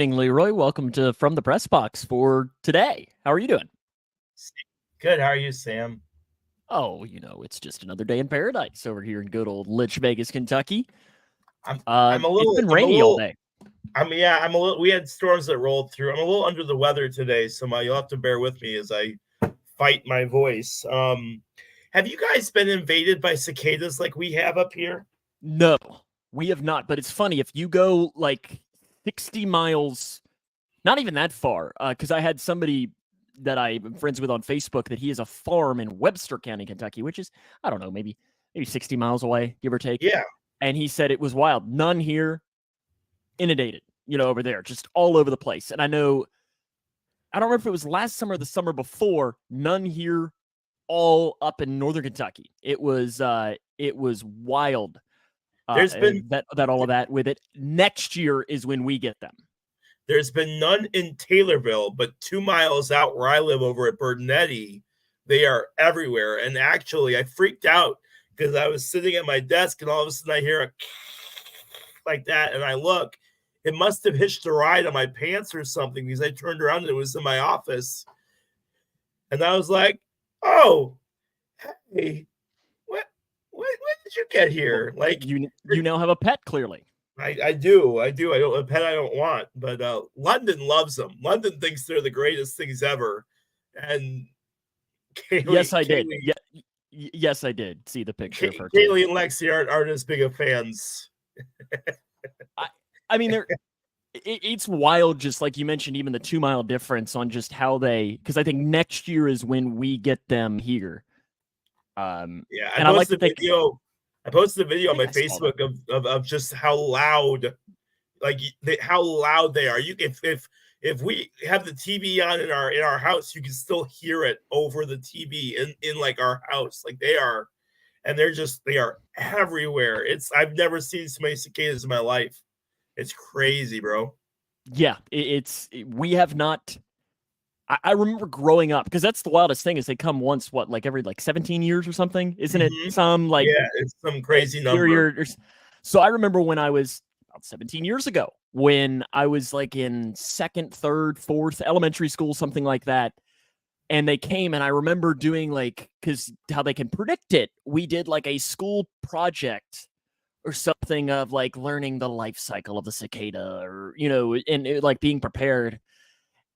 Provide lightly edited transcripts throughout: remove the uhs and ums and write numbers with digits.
evening, Leroy. Welcome to From the Pressbox for today. How are you doing? Good. How are you, Sam? Oh, it's just another day in paradise over here in good old Litch Vegas, Kentucky. I'm a It's little been I'm a rainy all little day. I'm a little we had storms that rolled through. I'm a little under the weather today, so you'll have to bear with me as I fight my voice. Have you guys been invaded by cicadas like we have up here? No, we have not, but it's funny. If you go like 60 miles, not even that far, because I had somebody that I'm friends with on Facebook that he has a farm in Webster County, Kentucky, which is, I don't know, maybe 60 miles away, give or take. Yeah. And he said it was wild. None here, inundated, over there, just all over the place. And I don't remember if it was last summer or the summer before, none here, all up in northern Kentucky. It was wild. There's been That all of that with it. Next year is when we get them. there's been none in Taylorville, but 2 miles out where I live over at Bernetti, they are everywhere. And actually, I freaked out because I was sitting at my desk and all of a sudden I hear a like that, and I look. It must have hitched a ride on my pants or something because I turned around and it was in my office, and I was like, "Oh, hey, what? When did you get here?" Like You now have a pet, clearly. I do. I don't a pet I don't want, but London loves them. London thinks they're the greatest things ever, and Yes, Kaylee, I did. Kaylee, Yes, I did see the picture of her too. Kaylee and Lexi aren't as big of fans. I mean, it's wild, just like you mentioned, even the 2 mile difference on just how because I think next year is when we get them here. Yeah, And I like to think I posted a video I on my think I saw that. Facebook of just how loud, how loud they are. You if we have the TV on in our house, you can still hear it over the TV in like our house. Like they are, and they are everywhere. I've never seen so many cicadas in my life. It's crazy, bro. Yeah, we have not. I remember growing up, because that's the wildest thing is they come once, what, like every 17 years or something, isn't it? Mhm. Some Yeah, it's some crazy number. period. So I remember when I was about 17 years ago, when I was like in second, third, fourth elementary school, something like that. And they came, and I remember doing because how they can predict it, we did like a school project or something of like learning the life cycle of the cicada, or, and like being prepared.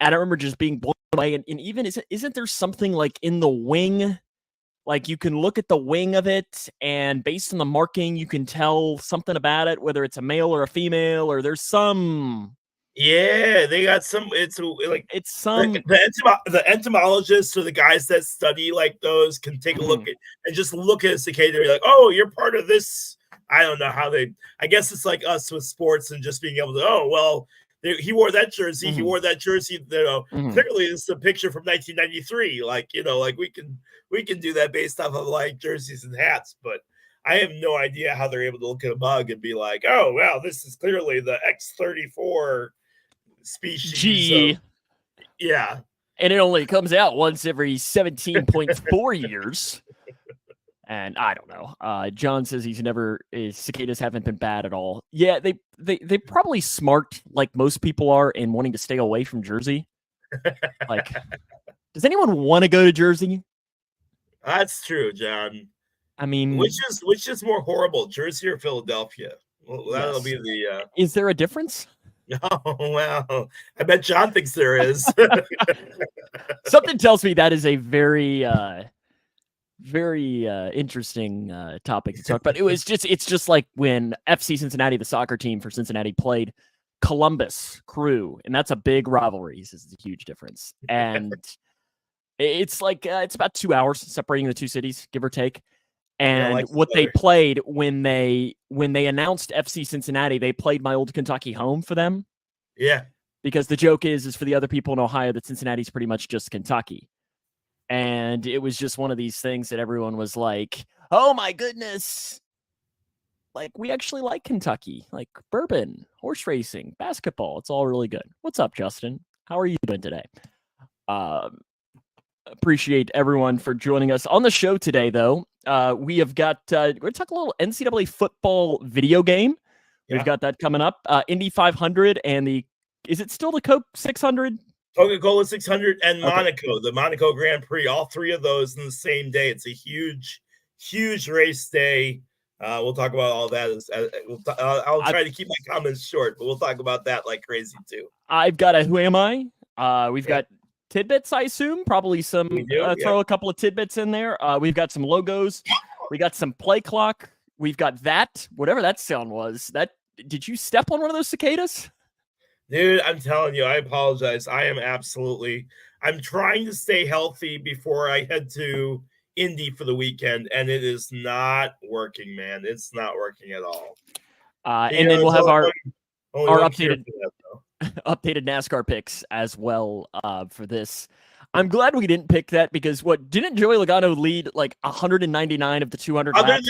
And I remember just being blown away. And even isn't there something like in the wing? Like you can look at the wing of it, and based on the marking, you can tell something about it, whether it's a male or a female, or there's some. Yeah, they got some. It's like It's some. the entomologists or the guys that study like those can take a look at and just look at a cicada and be like, "Oh, you're part of this." I don't know how they. I guess it's like us with sports and just being able to. Oh, well, he wore that jersey. He wore that jersey. Clearly, it's a picture from 1993. Like we can do that based off of like jerseys and hats, but I have no idea how they're able to look at a bug and be like, "Oh, well, this is clearly the X34 species G. of." Yeah. And it only comes out once every 17.4 years. And I don't know. John says his cicadas haven't been bad at all. Yeah, they probably smart, like most people are, in wanting to stay away from Jersey. Like, does anyone want to go to Jersey? That's true, John. I mean, which is more horrible, Jersey or Philadelphia? Well, that'll be the. Is there a difference? Oh, well, I bet John thinks there is. Something tells me that is a very interesting topic to talk about. It's just like when FC Cincinnati, the soccer team for Cincinnati, played Columbus Crew, and that's a big rivalry. This is a huge difference, and it's like it's about 2 hours separating the two cities, give or take. And what they played when they announced FC Cincinnati, they played my old Kentucky home for them. Yeah, because the joke is for the other people in Ohio that Cincinnati's pretty much just Kentucky. And it was just one of these things that everyone was like, "Oh my goodness. Like, we actually like Kentucky, like bourbon, horse racing, basketball. It's all really good." What's up, Justin? How are you doing today? Appreciate everyone for joining us on the show today, though. We have got, we're going to talk a little NCAA football video game. We've got that coming up. Indy 500 and the is it still the Coke 600? Coca-Cola 600 and Okay. Monaco, the Monaco Grand Prix, all three of those in the same day. It's a huge race day. We'll talk about all that. I'll try to keep my comments short, but we'll talk about that like crazy too. I've got a Who Am I? We've got tidbits, I assume. Probably some, throw a couple of tidbits in there. We've got some logos. We got some play clock. We've got that, whatever that sound was. Did you step on one of those cicadas? Dude, I'm telling you, I apologize. I'm trying to stay healthy before I head to Indy for the weekend, and it is not working, man. It's not working at all. And then we'll have our updated NASCAR picks as well for this. I'm glad we didn't pick that because didn't Joey Logano lead like 199 of the 200 laps?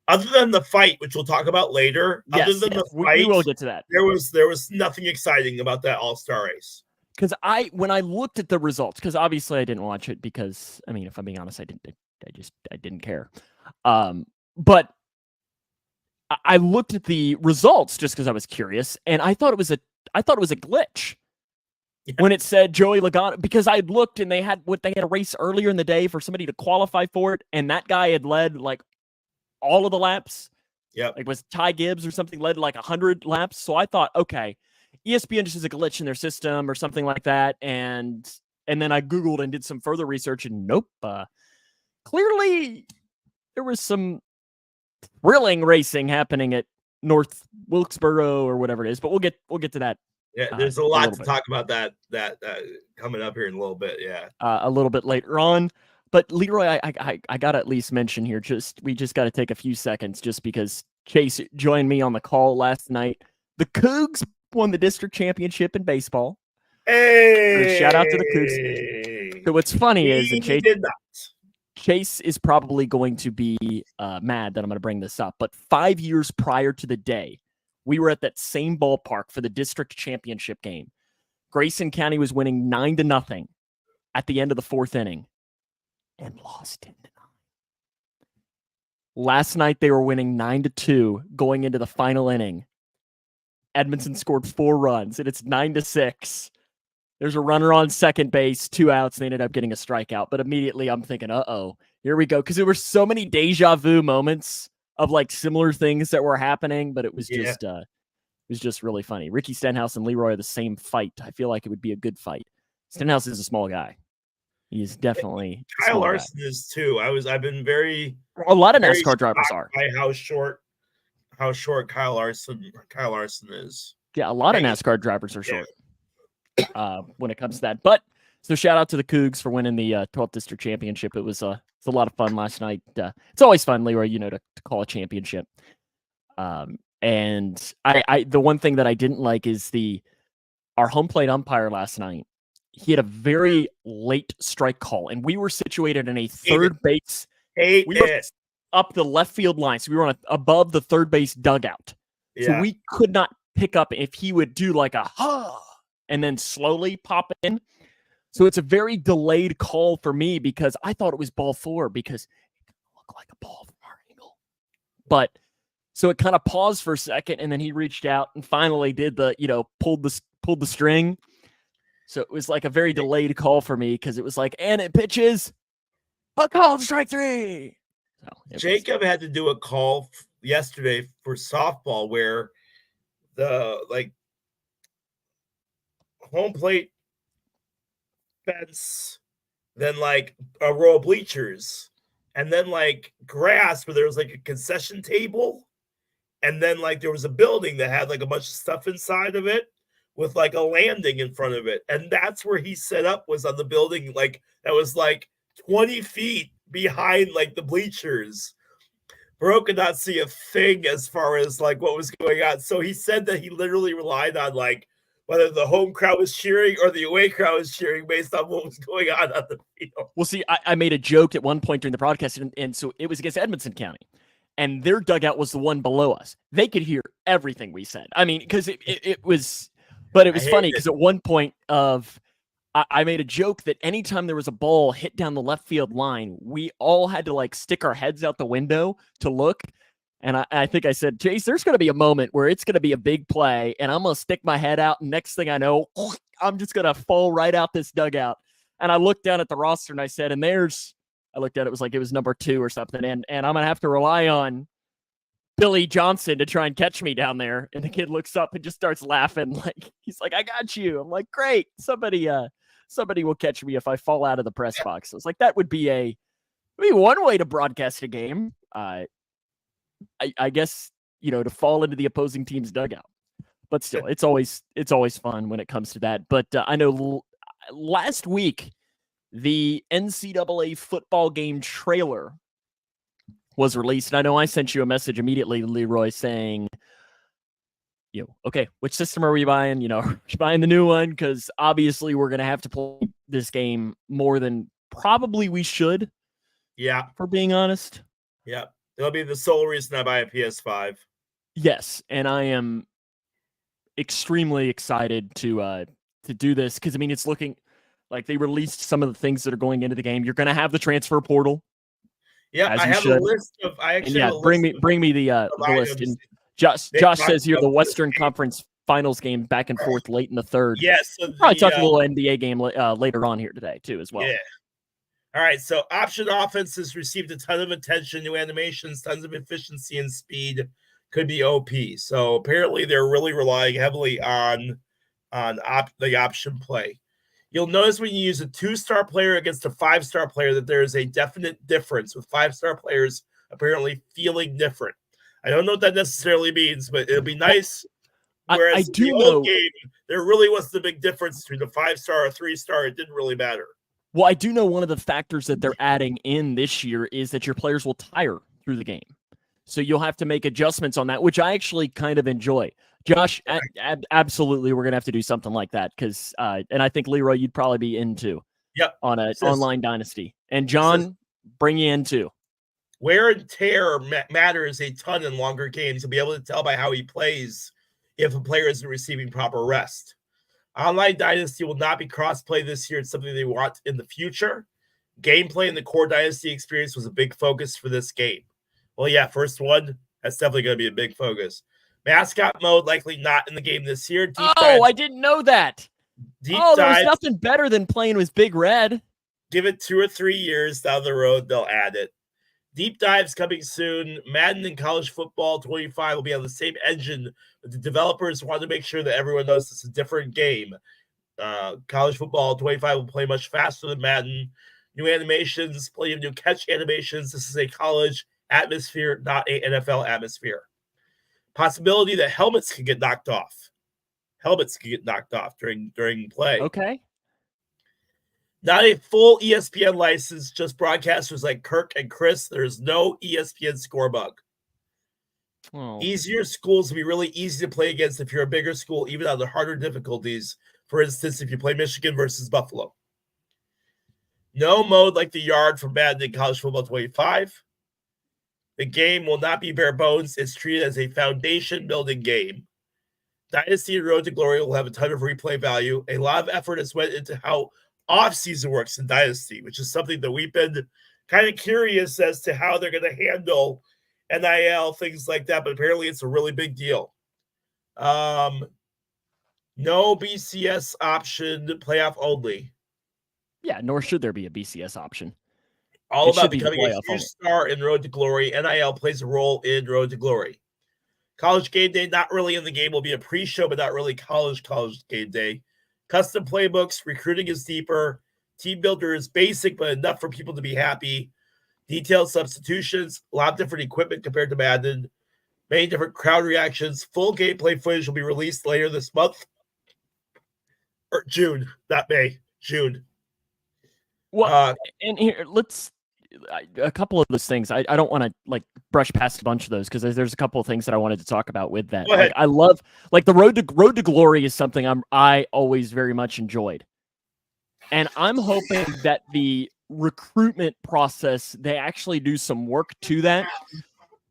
Other than the fight, which we'll talk about later, we will get to that. There was nothing exciting about that All-Star race. Because when I looked at the results, because obviously I didn't watch it because, I mean, if I'm being honest, I didn't care. But I looked at the results just because I was curious, and I thought it was a glitch. Yeah. When it said Joey Logano, because I looked and they had a race earlier in the day for somebody to qualify for it, and that guy had led like all of the laps. Yeah, like was Ty Gibbs or something led like 100 laps. So I thought, okay, ESPN just has a glitch in their system or something like that, and then I Googled and did some further research, and nope, clearly there was some thrilling racing happening at North Wilkesboro or whatever it is. But we'll get to that. Yeah, there's a lot to talk about that coming up here in a little bit. Yeah, a little bit later on. But Leroy, I gotta at least mention here. We just got to take a few seconds, just because Chase joined me on the call last night. The Cougs won the district championship in baseball. Hey! Shout out to the Cougs. So what's funny is, and Chase is probably going to be mad that I'm going to bring this up, but 5 years prior to the day, we were at that same ballpark for the district championship game. Grayson County was winning 9-0 at the end of the fourth inning and lost 10-9. Last night, they were winning 9-2 going into the final inning. Edmonton scored 4 runs, and it's 9-6. There's a runner on second base, 2 outs, and they ended up getting a strikeout. But immediately I'm thinking, here we go. Because there were so many deja vu moments of like similar things that were happening, but it was just really funny. Ricky Stenhouse and Leroy are the same fight. I feel like it would be a good fight. Stenhouse is a small guy. He's definitely Kyle Larson is too. I've been a lot of NASCAR drivers are by how short Kyle Larson is. Yeah, a lot of NASCAR drivers are short when it comes to that. But so shout out to the Cougs for winning the 12th district championship. It was a lot of fun last night. It's always fun, Leroy, to call a championship. And I the one thing that I didn't like is our home plate umpire last night. He had a very late strike call, and we were situated in a third base. We were up the left field line, so we were above the third base dugout. Yeah. So we could not pick up if he would do like a and then slowly pop in. So it's a very delayed call for me because I thought it was ball 4 because it looked like a ball from our angle. But so it kind of paused for a second, and then he reached out and finally did pulled the string. So it was like a very delayed call for me because it was like, and it pitches, a call, strike 3. So Jacob had to do a call yesterday for softball where the home plate fence, then like a row of bleachers, and then like grass where there was like a concession table, and then like there was a building that had like a bunch of stuff inside of it with like a landing in front of it. And that's where he set up, was on the building like that was like 20 feet behind like the bleachers. Bro could not see a thing as far as like what was going on. So he said that he literally relied on like whether the home crowd was cheering or the away crowd was cheering based on what was going on the field. Well, see, I made a joke at one point during the broadcast, and so it was against Edmonton County, and their dugout was the one below us. They could hear everything we said. I mean, because it was, but it was funny because at one point I made a joke that anytime there was a ball hit down the left field line, we all had to like stick our heads out the window to look. And I think I said, Chase, there's going to be a moment where it's going to be a big play, and I'm going to stick my head out, and next thing I know, I'm just going to fall right out this dugout. And I looked down at the roster, and I said, I looked at it, was like it was number 2 or something, and I'm going to have to rely on Billy Johnson to try and catch me down there. And the kid looks up and just starts laughing. Like, he's like, I got you. I'm like, great. Somebody will catch me if I fall out of the press box. I was like, that would be one way to broadcast a game. I guess, to fall into the opposing team's dugout. But still, it's always fun when it comes to that. But I know last week, the NCAA football game trailer was released. And I know I sent you a message immediately, Leroy, saying, okay, which system are we buying? Are we buying the new one? Because obviously we're going to have to play this game more than probably we should. Yeah. For being honest. Yeah. That'll be the sole reason I buy a PS5. Yes. And I am extremely excited to do this. Because, it's looking like they released some of the things that are going into the game. You're going to have the transfer portal. Yeah, I have a list of. Bring me the list. And Josh says here the Western Conference Finals game back and forth late in the third. Yes, we'll probably talk a little NBA game later on here today too as well. Yeah. All right, so option offense has received a ton of attention, new animations, tons of efficiency and speed, could be OP. So apparently they're really relying heavily on the option play. You'll notice when you use a 2-star player against a 5-star player that there is a definite difference with 5-star players apparently feeling different. I don't know what that necessarily means, but it'll be nice. Whereas I do in the know old game, there really was the big difference between a 5-star or 3-star. It didn't really matter. Well, I do know one of the factors that they're adding in this year is that your players will tire through the game. So you'll have to make adjustments on that, which I actually kind of enjoy. Josh, absolutely, we're going to have to do something like that because, and I think, Leroy, you'd probably be into on an online dynasty. And John, bring you in too. Wear and tear matters a ton in longer games. You'll be able to tell by how he plays if a player isn't receiving proper rest. Online Dynasty will not be cross-play this year. It's something they want in the future. Gameplay in the core Dynasty experience was a big focus for this game. Well, yeah, first one, that's definitely going to be a big focus. Mascot mode likely not in the game this year. I didn't know that. There was nothing better than playing with Big Red. Give it 2 or 3 years down the road, they'll add it. Deep dives coming soon. Madden and College Football 25 will be on the same engine, but the developers want to make sure that everyone knows it's a different game. College Football 25 will play much faster than Madden. New animations, plenty of new catch animations. This is a college atmosphere, not an NFL atmosphere. Possibility that helmets can get knocked off. During play. Okay. Not a full ESPN license, just broadcasters like Kirk and Chris. There's no ESPN score bug. Oh. Easier schools will be really easy to play against if you're a bigger school, even on the harder difficulties. For instance, if you play Michigan versus Buffalo. No mode like the yard from Madden in College Football 25. The game will not be bare bones. It's treated as a foundation-building game. Dynasty and Road to Glory will have a ton of replay value. A lot of effort has went into how off-season works in Dynasty, which is something that we've been kind of curious as to how they're going to handle NIL, things like that, but apparently it's a really big deal. No BCS option, playoff only. Yeah, nor should there be a BCS option. All about becoming a huge star in Road to Glory. NIL plays a role in Road to Glory. College Game Day, not really in the game, will be a pre-show, but not really college Game Day. Custom playbooks, recruiting is deeper. Team builder is basic, but enough for people to be happy. Detailed substitutions, a lot of different equipment compared to Madden. Many different crowd reactions. Full gameplay footage will be released later this month. Or June, not May. June. Well, and here, a couple of those things. I don't want to brush past a bunch of those because there's a couple of things that I wanted to talk about with that. I love the Road to Glory is something I always very much enjoyed, and I'm hoping that the recruitment process they actually do some work to that,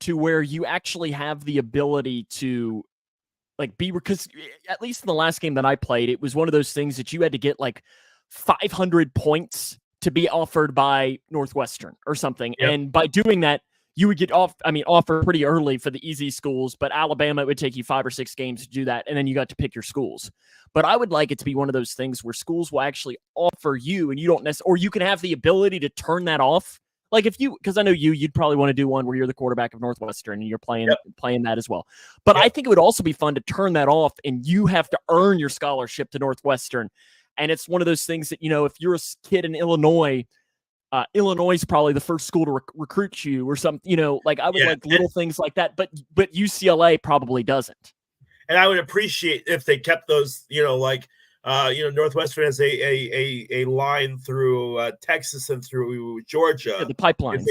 to where you actually have the ability to because at least in the last game that I played, it was one of those things that you had to get 500 points to be offered by Northwestern or something. Yep. And by doing that, you would get offered pretty early for the easy schools, but Alabama, it would take you 5 or 6 games to do that, and then you got to pick your schools. But I would like it to be one of those things where schools will actually offer you, and you don't necessarily, or you can have the ability to turn that off. Like if you, because I know you'd probably want to do one where you're the quarterback of Northwestern and you're playing that as well. But I think it would also be fun to turn that off, and you have to earn your scholarship to Northwestern. And it's one of those things that, if you're a kid in Illinois, Illinois is probably the first school to recruit you or something, like I would like little things like that, but UCLA probably doesn't. And I would appreciate if they kept those, Northwestern has a line through Texas and through Georgia. The pipelines,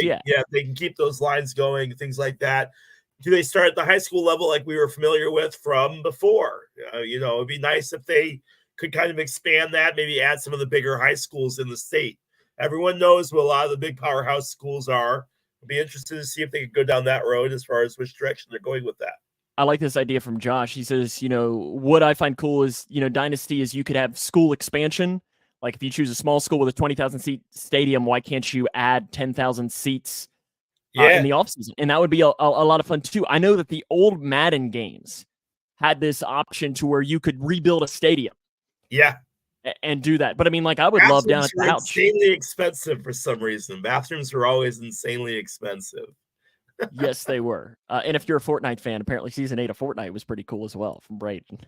they can keep those lines going, things like that. Do they start at the high school level like we were familiar with from before? It'd be nice if they could kind of expand that, maybe add some of the bigger high schools in the state. Everyone knows what a lot of the big powerhouse schools are. I'd be interested to see if they could go down that road as far as which direction they're going with that. I like this idea from Josh. He says, what I find cool is, Dynasty is you could have school expansion. Like if you choose a small school with a 20,000 seat stadium, why can't you add 10,000 seats in the offseason? And that would be a lot of fun too. I know that the old Madden games had this option to where you could rebuild a stadium. Yeah. And do that. But I mean, like I would love down at the couch. Insanely expensive for some reason. Bathrooms were always insanely expensive. Yes, they were. And if you're a Fortnite fan, apparently season 8 of Fortnite was pretty cool as well from Braden.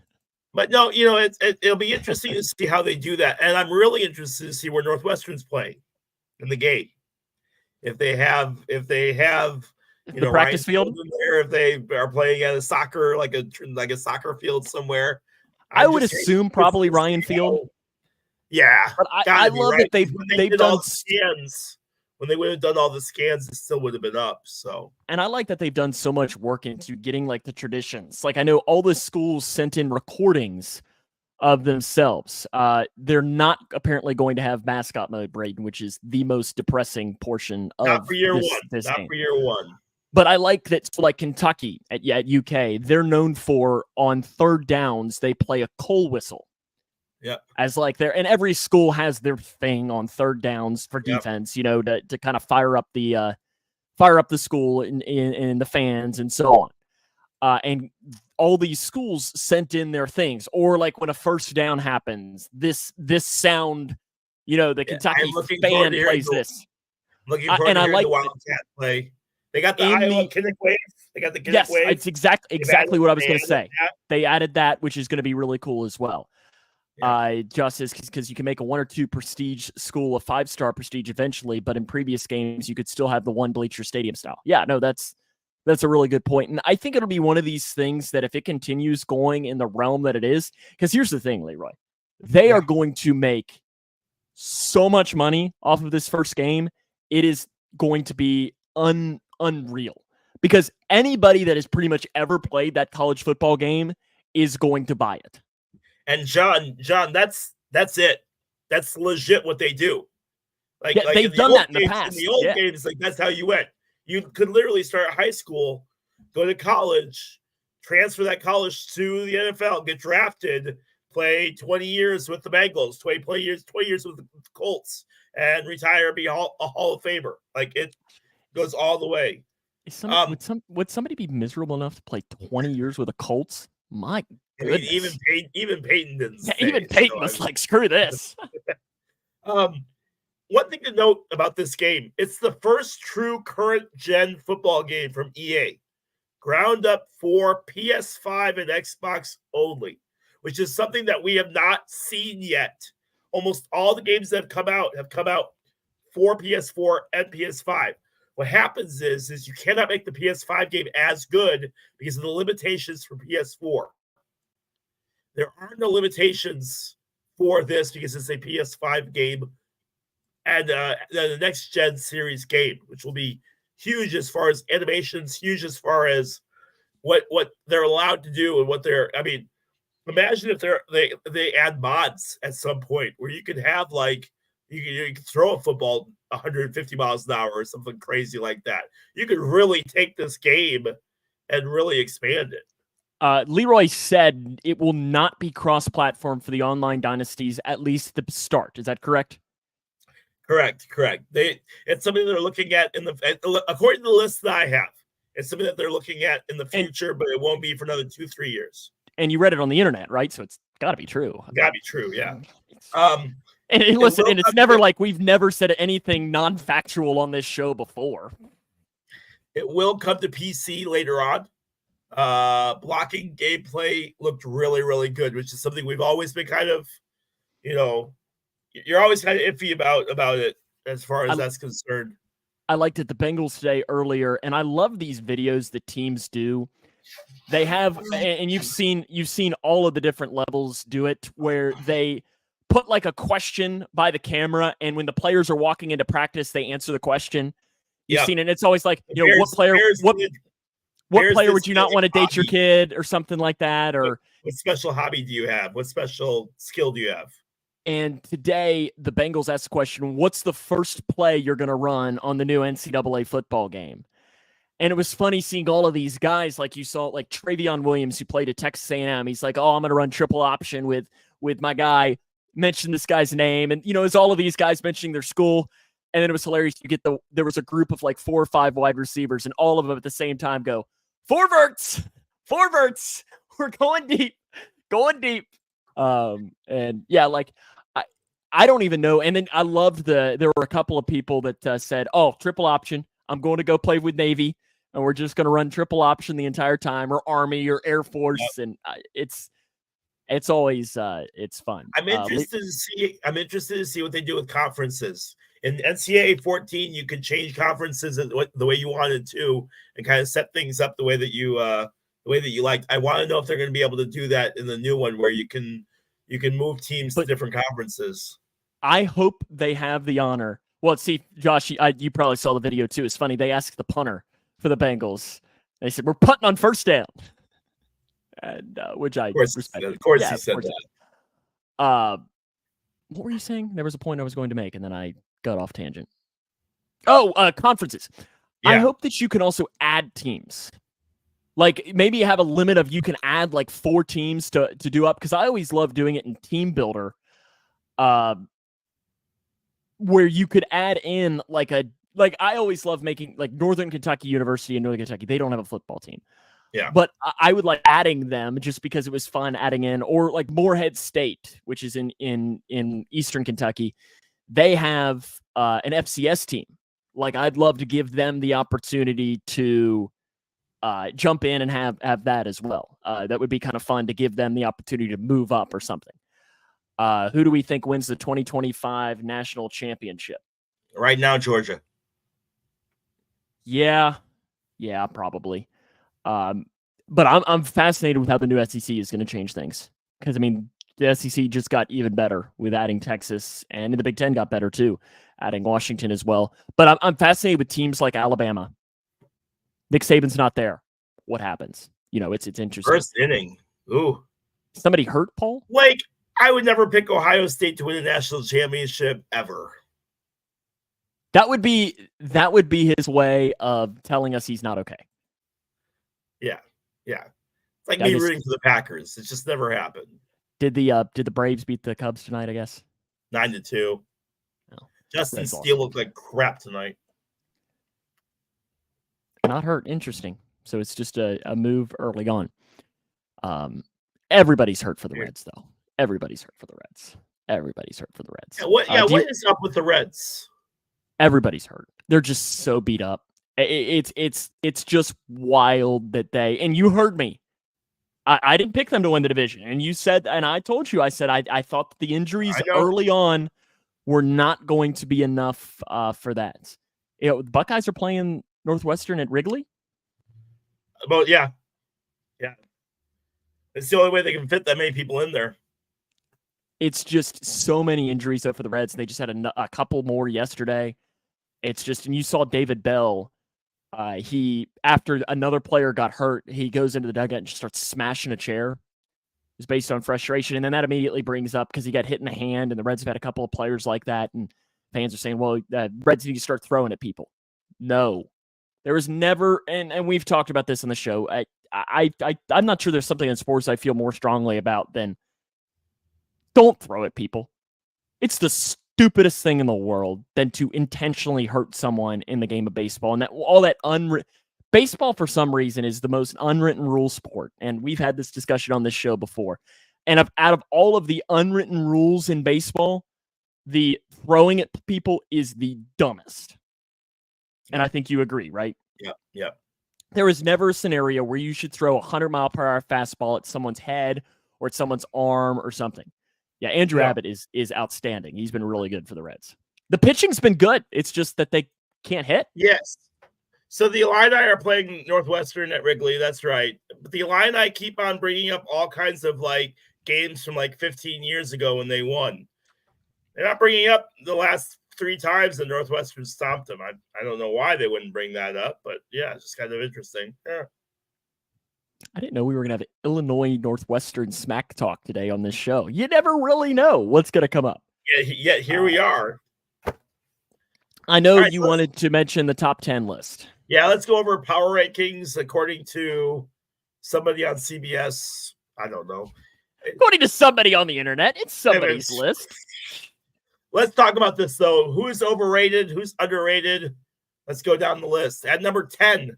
But no, it'll be interesting to see how they do that. And I'm really interested to see where Northwestern's playing in the game. If they have the practice field in there, if they are playing at a soccer, like a soccer field somewhere. I would assume probably Ryan Field. Yeah, but I love that they've done scans. When they would have done all the scans, it still would have been up. So, and I like that they've done so much work into getting like the traditions. Like I know all the schools sent in recordings of themselves. They're not apparently going to have mascot mode, Braden, which is the most depressing portion of not for year one. Not for year one. But I like that, so like Kentucky at UK, they're known for on third downs, they play a coal whistle. Yeah. As like and every school has their thing on third downs for defense, to kind of fire up the school and the fans and so on. And all these schools sent in their things, or like when a first down happens, this sound, the Kentucky fan plays this. Looking forward to hearing the Wildcat play. They got the Iowa Kinnick Wave. They got the Kinnick Wave. It's exactly what I was going to say. They added that, which is going to be really cool as well. Just because you can make a 1 or 2 prestige school a 5-star prestige eventually, but in previous games you could still have the one bleacher stadium style. Yeah, no, that's a really good point. And I think it'll be one of these things that if it continues going in the realm that it is, because here's the thing, Leroy, they are going to make so much money off of this first game. It is going to be unreal, because anybody that has pretty much ever played that college football game is going to buy it. And John, that's it. That's legit what they do. Like they've done that in the past. In the old games, like that's how you went. You could literally start high school, go to college, transfer that college to the NFL, get drafted, play 20 years with the Bengals, 20 years with the Colts, and retire, be a Hall of Famer. Like it goes all the way. Would somebody be miserable enough to play 20 years with the Colts? My goodness. Even Peyton didn't. Yeah, even Peyton was like, "Screw this." One thing to note about this game: it's the first true current gen football game from EA, ground up for PS5 and Xbox only, which is something that we have not seen yet. Almost all the games that have come out for PS4 and PS5. What happens is you cannot make the PS5 game as good because of the limitations for PS4. There are no limitations for this because it's a PS5 game and the next gen series game, which will be huge as far as animations, huge as far as what they're allowed to do and what they're. I mean, imagine if they add mods at some point where you could have like you can throw a football 150 miles an hour or something crazy like that. You could really take this game and really expand it. Leroy said it will not be cross-platform for the online dynasties, at least the start. Is that correct? Correct. It's something they're looking at according to the list that I have. It's something that they're looking at in the future, but it won't be for another 2-3 years. And you read it on the internet, right? So it's got to be true. Got to be true, yeah. And listen, and it's never like we've never said anything non-factual on this show before. It will come to PC later on. Blocking gameplay looked really, really good, which is something we've always been kind of, you're always kind of iffy about it as far as that's concerned. I liked it the Bengals today earlier, and I love these videos that teams do. They have, and you've seen all of the different levels do it, where they put like a question by the camera, and when the players are walking into practice, they answer the question. You've seen it. And it's always like, what player would you not want to date your kid or something like that? Or what special hobby do you have? What special skill do you have? And today, the Bengals asked the question, what's the first play you're going to run on the new NCAA football game? And it was funny seeing all of these guys, like you saw, like Travion Williams, who played at Texas A&M. He's like, I'm going to run triple option with my guy. Mention this guy's name. And, it's all of these guys mentioning their school. And then it was hilarious. There was a group of like 4 or 5 wide receivers, and all of them at the same time go, forwards, we're going deep. And yeah, like, I don't even know. And then I loved there were a couple of people that said, triple option. I'm going to go play with Navy, and we're just going to run triple option the entire time, or Army or Air Force. Yep. And it's always it's fun. I'm interested to see what they do with conferences. In NCAA 14, you can change conferences the way you wanted to, and kind of set things up the way that you liked. I want to know if they're going to be able to do that in the new one, where you can move teams to different conferences. I hope they have the honor. Well, see, Josh, you probably saw the video too. It's funny. They asked the punter for the Bengals. They said, we're punting on first down. And which I respect. Of course he said that. What were you saying? There was a point I was going to make, and then I got off tangent. Conferences. Yeah. I hope that you can also add teams. Like, maybe you have a limit of you can add like 4 teams to do up, because I always love doing it in Team Builder, where you could add in I always love making like Northern Kentucky University and Northern Kentucky. They don't have a football team. Yeah. But I would like adding them just because it was fun adding in, or like Morehead State, which is in Eastern Kentucky. They have an FCS team. Like, I'd love to give them the opportunity to jump in and have that as well. That would be kind of fun to give them the opportunity to move up or something. Who do we think wins the 2025 national championship? Right now, Georgia. Yeah, probably. But I'm fascinated with how the new SEC is going to change things, because the SEC just got even better with adding Texas, and the Big Ten got better too, adding Washington as well. But I'm fascinated with teams like Alabama. Nick Saban's not there. What happens? It's interesting. First inning. Ooh. Somebody hurt, Paul? Like, I would never pick Ohio State to win a national championship ever. That would be his way of telling us he's not okay. Yeah. It's like me rooting for the Packers. It's just never happened. Did the Braves beat the Cubs tonight, I guess? 9-2. No, Justin Steele looked like crap tonight. Not hurt. Interesting. So it's just a move early on. Everybody's hurt for the Reds, though. Everybody's hurt for the Reds. Yeah, what is up with the Reds? Everybody's hurt. They're just so beat up. It's just wild that and you heard me. I didn't pick them to win the division. And you said, and I told you, I said, I thought the injuries early on were not going to be enough for that. The Buckeyes are playing Northwestern at Wrigley. Yeah. It's the only way they can fit that many people in there. It's just so many injuries though for the Reds. They just had a couple more yesterday. It's just, and you saw David Bell. After another player got hurt, he goes into the dugout and just starts smashing a chair. It's based on frustration. And then that immediately brings up, because he got hit in the hand, and the Reds have had a couple of players like that. And fans are saying, well, Reds need to start throwing at people. No, there was never, and we've talked about this on the show. I'm not sure there's something in sports I feel more strongly about than don't throw at people. It's the stupidest thing in the world than to intentionally hurt someone in the game of baseball. And that all that baseball, for some reason, is the most unwritten rule sport. And we've had this discussion on this show before. And out of all of the unwritten rules in baseball, the throwing at people is the dumbest. And I think you agree, right? Yeah. There is never a scenario where you should throw a 100-mile-per-hour fastball at someone's head or at someone's arm or something. Yeah, Andrew Abbott is outstanding. He's been really good for the Reds. The pitching's been good. It's just that they can't hit. Yes. So the Illini are playing Northwestern at Wrigley. That's right. But the Illini keep on bringing up all kinds of like games from like 15 years ago when they won. They're not bringing up the last 3 times that Northwestern stomped them. I don't know why they wouldn't bring that up, but yeah, it's just kind of interesting. Yeah. I didn't know we were going to have Illinois Northwestern smack talk today on this show. You never really know what's going to come up. Yeah, here we are. I know you wanted to mention the top 10 list. Yeah, let's go over power rankings according to somebody on CBS. I don't know. According to somebody on the internet, it's somebody's list. Let's talk about this, though. Who's overrated? Who's underrated? Let's go down the list. At number 10,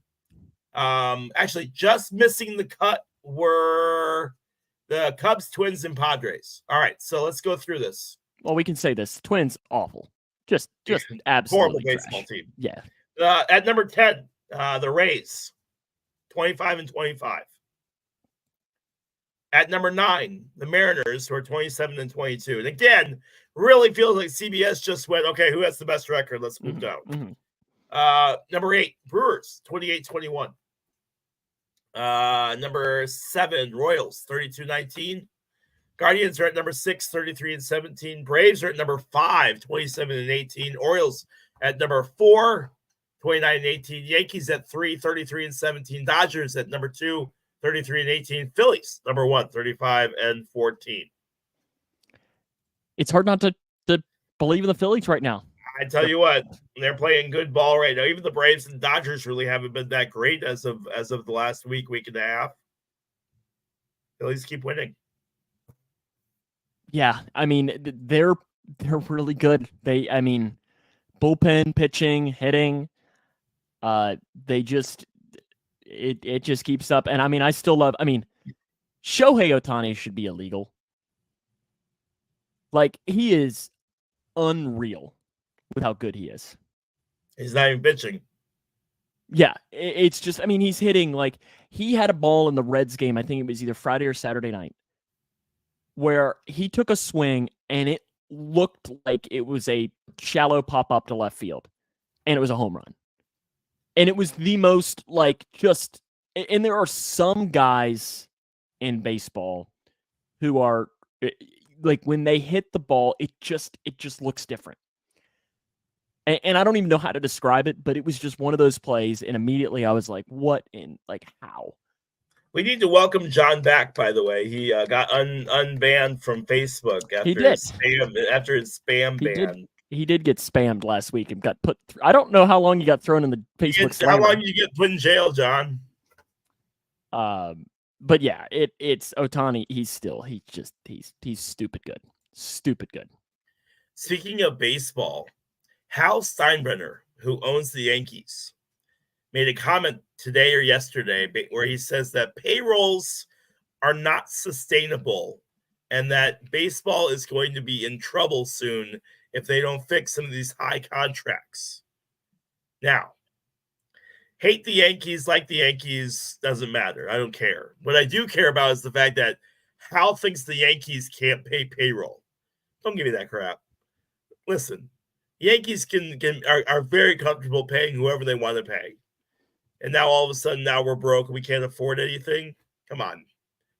actually just missing the cut were the Cubs, Twins, and Padres. All right, so let's go through this. Well, we can say this. Twins, awful. Just absolutely horrible baseball trash. team. Yeah. At number 10, the Rays, 25-25. At number 9, the Mariners, who are 27-22. And again, really feels like CBS just went, okay, who has the best record? Let's move down. Mm-hmm. Number 8, Brewers, 28-21. Number 7, Royals, 32-19. Guardians are at number 6, 33-17. Braves are at number 5, 27-18. Orioles at number 4, 29-18. Yankees at 3, 33-17. Dodgers at number 2, 33-18. Phillies, number 1, 35-14. It's hard not to believe in the Phillies right now. I tell you what, they're playing good ball right now. Even the Braves and Dodgers really haven't been that great as of the last week and a half. Phillies keep winning. Yeah, I mean, they're really good. Bullpen, pitching, hitting, it just keeps up. And I still love, Shohei Ohtani should be illegal. Like, he is unreal with how good he is. He's not even pitching. Yeah, it's just, he's hitting, like, he had a ball in the Reds game, I think it was either Friday or Saturday night, where he took a swing and it looked like it was a shallow pop-up to left field, and it was a home run. And it was the most, and there are some guys in baseball who are, like, when they hit the ball, it just looks different. And I don't even know how to describe it, but it was just one of those plays, and immediately I was like, how? We need to welcome John back, by the way. He got unbanned from Facebook after his spam ban. He did get spammed last week and got put I don't know how long he got thrown in the Facebook slammer. How long you get put in jail, John? But yeah, it's Ohtani. He's stupid good. Stupid good. Speaking of baseball, Hal Steinbrenner, who owns the Yankees, made a comment today or yesterday where he says that payrolls are not sustainable and that baseball is going to be in trouble soon if they don't fix some of these high contracts. Now, hate the Yankees, like the Yankees, doesn't matter. I don't care. What I do care about is the fact that Hal thinks the Yankees can't pay payroll. Don't give me that crap. Listen, Yankees are very comfortable paying whoever they want to pay. And now all of a sudden, now we're broke and we can't afford anything. Come on.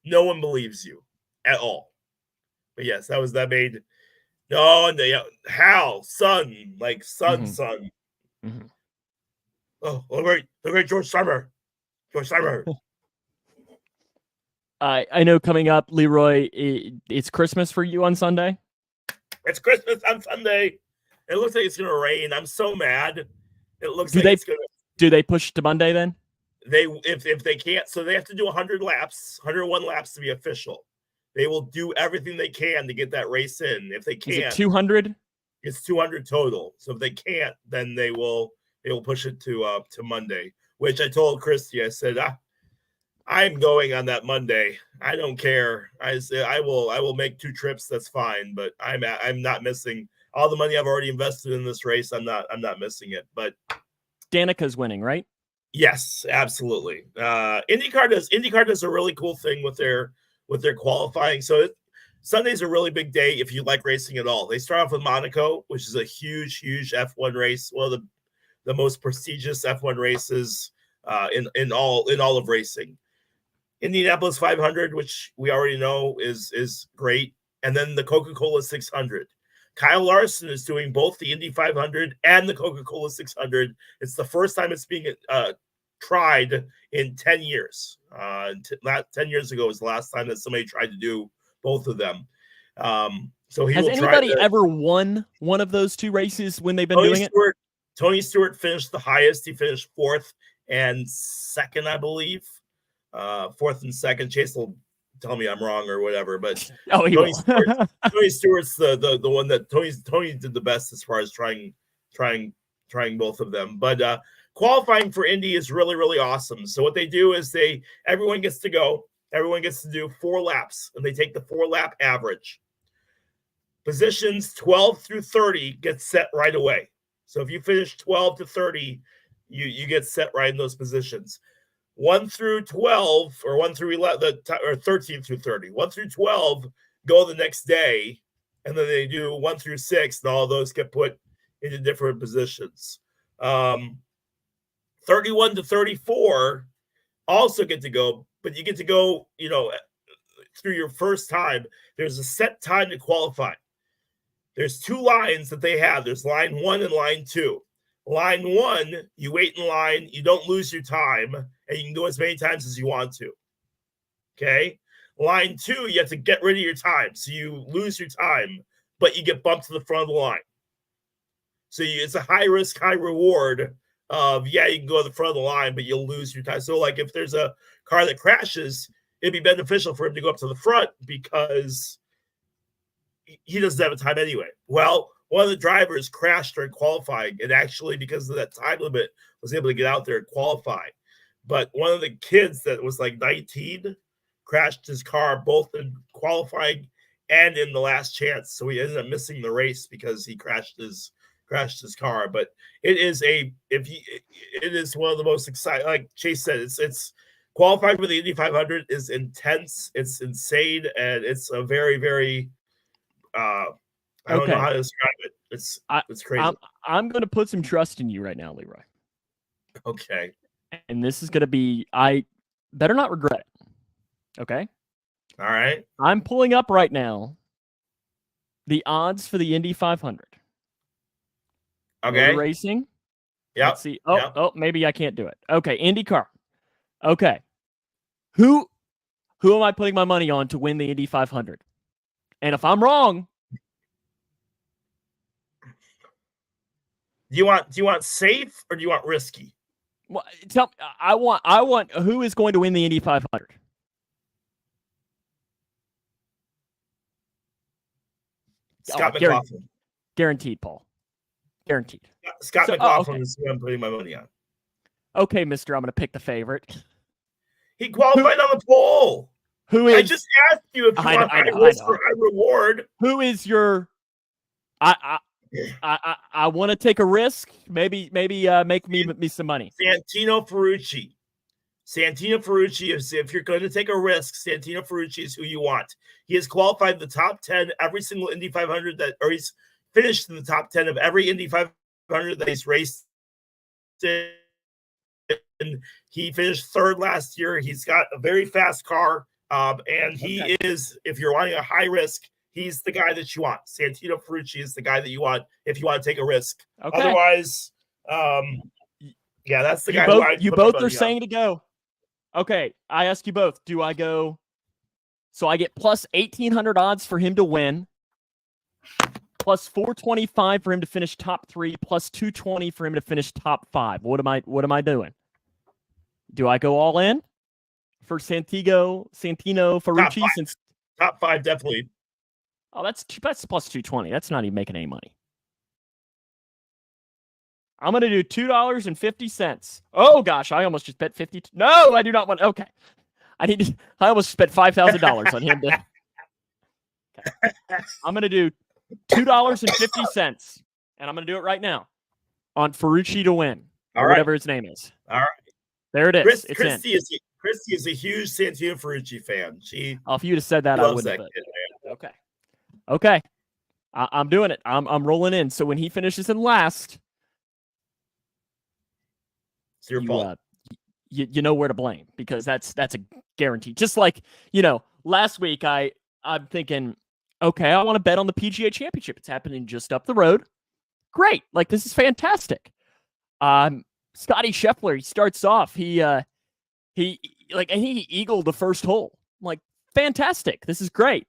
No one believes you at all. But yes, that made Hal, son. Mm-hmm. Oh, the great George Summer. I know coming up, Leroy, it's Christmas for you on Sunday. It's Christmas on Sunday. It looks like it's going to rain. I'm so mad. It looks it's going to. Do they push to Monday then? If they can't, so they have to do 101 laps to be official. They will do everything they can to get that race in. If they can't, is it 200? It's 200 total. So if they can't, then they will push it to Monday. Which I told Christy, I said, I'm going on that Monday. I don't care. I said I will make 2 trips. That's fine. But I'm not missing all the money I've already invested in this race. I'm not missing it. But Danica's winning, right? yes, absolutely. IndyCar does a really cool thing with their qualifying. So Sunday's a really big day if you like racing at all. They start off with Monaco, which is a huge F1 race, one of the most prestigious F1 races in all of racing. Indianapolis 500, which we already know is great, and then the Coca-Cola 600. Kyle Larson is doing both the Indy 500 and the Coca-Cola 600. It's the first time it's being tried in 10 years. 10 years ago was the last time that somebody tried to do both of them. So he has will anybody ever won one of those 2 races when they've been doing it? Tony Stewart finished the highest. He finished 4th and 2nd, I believe. 4th and 2nd. Chase will tell me I'm wrong or whatever, but Tony Stewart's the one that Tony did the best as far as trying both of them. But qualifying for Indy is really, really awesome. So what they do is everyone gets to go. Everyone gets to do 4 laps, and they take the 4-lap average. Positions 12 through 30 get set right away. So if you finish 12 to 30, you get set right in those positions. 1 through 12 or 1 through 11 or 13 through 30. 1 through 12 go the next day, and then they do 1 through 6, and all of those get put into different positions. 31 to 34 also get to go, but you get to go, through your first time. There's a set time to qualify. There's 2 lines that they have. There's line 1 and line 2. Line 1, you wait in line, you don't lose your time, and you can go as many times as you want to. Okay? Line 2, you have to get rid of your time. So you lose your time, but you get bumped to the front of the line. So it's a high risk, high reward of, you can go to the front of the line, but you'll lose your time. So like if there's a car that crashes, it'd be beneficial for him to go up to the front because he doesn't have a time anyway. Well, one of the drivers crashed during qualifying, and actually, because of that time limit, was able to get out there and qualify. But one of the kids that was like 19 crashed his car both in qualifying and in the last chance. So he ended up missing the race because he crashed his car. But it is one of the most exciting. Like Chase said, it's qualifying for the Indy 500 is intense. It's insane, and it's a very, very I don't know how to describe it. It's crazy. I'm going to put some trust in you right now, Leroy. Okay. And this is going to be, I better not regret it. Okay. All right. I'm pulling up right now the odds for the Indy 500. Okay. Motor racing. Yeah. Let's see. Oh, maybe I can't do it. Okay. IndyCar. Okay. Who am I putting my money on to win the Indy 500? And if I'm wrong, do you want safe or do you want risky? Well, I want who is going to win the Indy 500? Scott McLaughlin. Guaranteed, Paul. Guaranteed. Scott McLaughlin is who I'm putting my money on. Okay, mister, I'm going to pick the favorite. He qualified on the pole. I just asked you if you want high risk or high reward. Who is your... I want to take a risk. Maybe make me some money. Santino Ferrucci. If you're going to take a risk, Santino Ferrucci is who you want. He has qualified in the top 10 every single Indy 500 or he's finished in the top 10 of every Indy 500 that he's raced in. He finished 3rd last year. He's got a very fast car, and he is, if you're wanting a high risk, he's the guy that you want. Santino Ferrucci is the guy that you want if you want to take a risk. Okay. Otherwise, that's the guy. You both are saying to go. Okay, I ask you both. Do I go? So I get plus 1,800 odds for him to win, plus 425 for him to finish top 3, plus 220 for him to finish top 5. What am I doing? Do I go all in for Santino Ferrucci? Top 5 definitely. Oh, that's plus 220. That's not even making any money. I'm going to do $2.50. Oh, gosh. I almost just bet 50. No, I do not want. Okay. I almost spent $5,000 on him. Okay. I'm going to do $2.50. And I'm going to do it right now on Ferrucci to win. Or whatever his name is. All right. There it is. Christy is a huge Santino Ferrucci fan. If you'd have said that, I wouldn't have. Okay. Okay. I'm doing it. I'm rolling in. So when he finishes in last, it's your fault. You know where to blame, because that's a guarantee. Just like, last week I'm thinking, okay, I want to bet on the PGA Championship. It's happening just up the road. Great. Like, this is fantastic. Scotty Scheffler, he starts off. He eagled the first hole. I'm like, fantastic. This is great.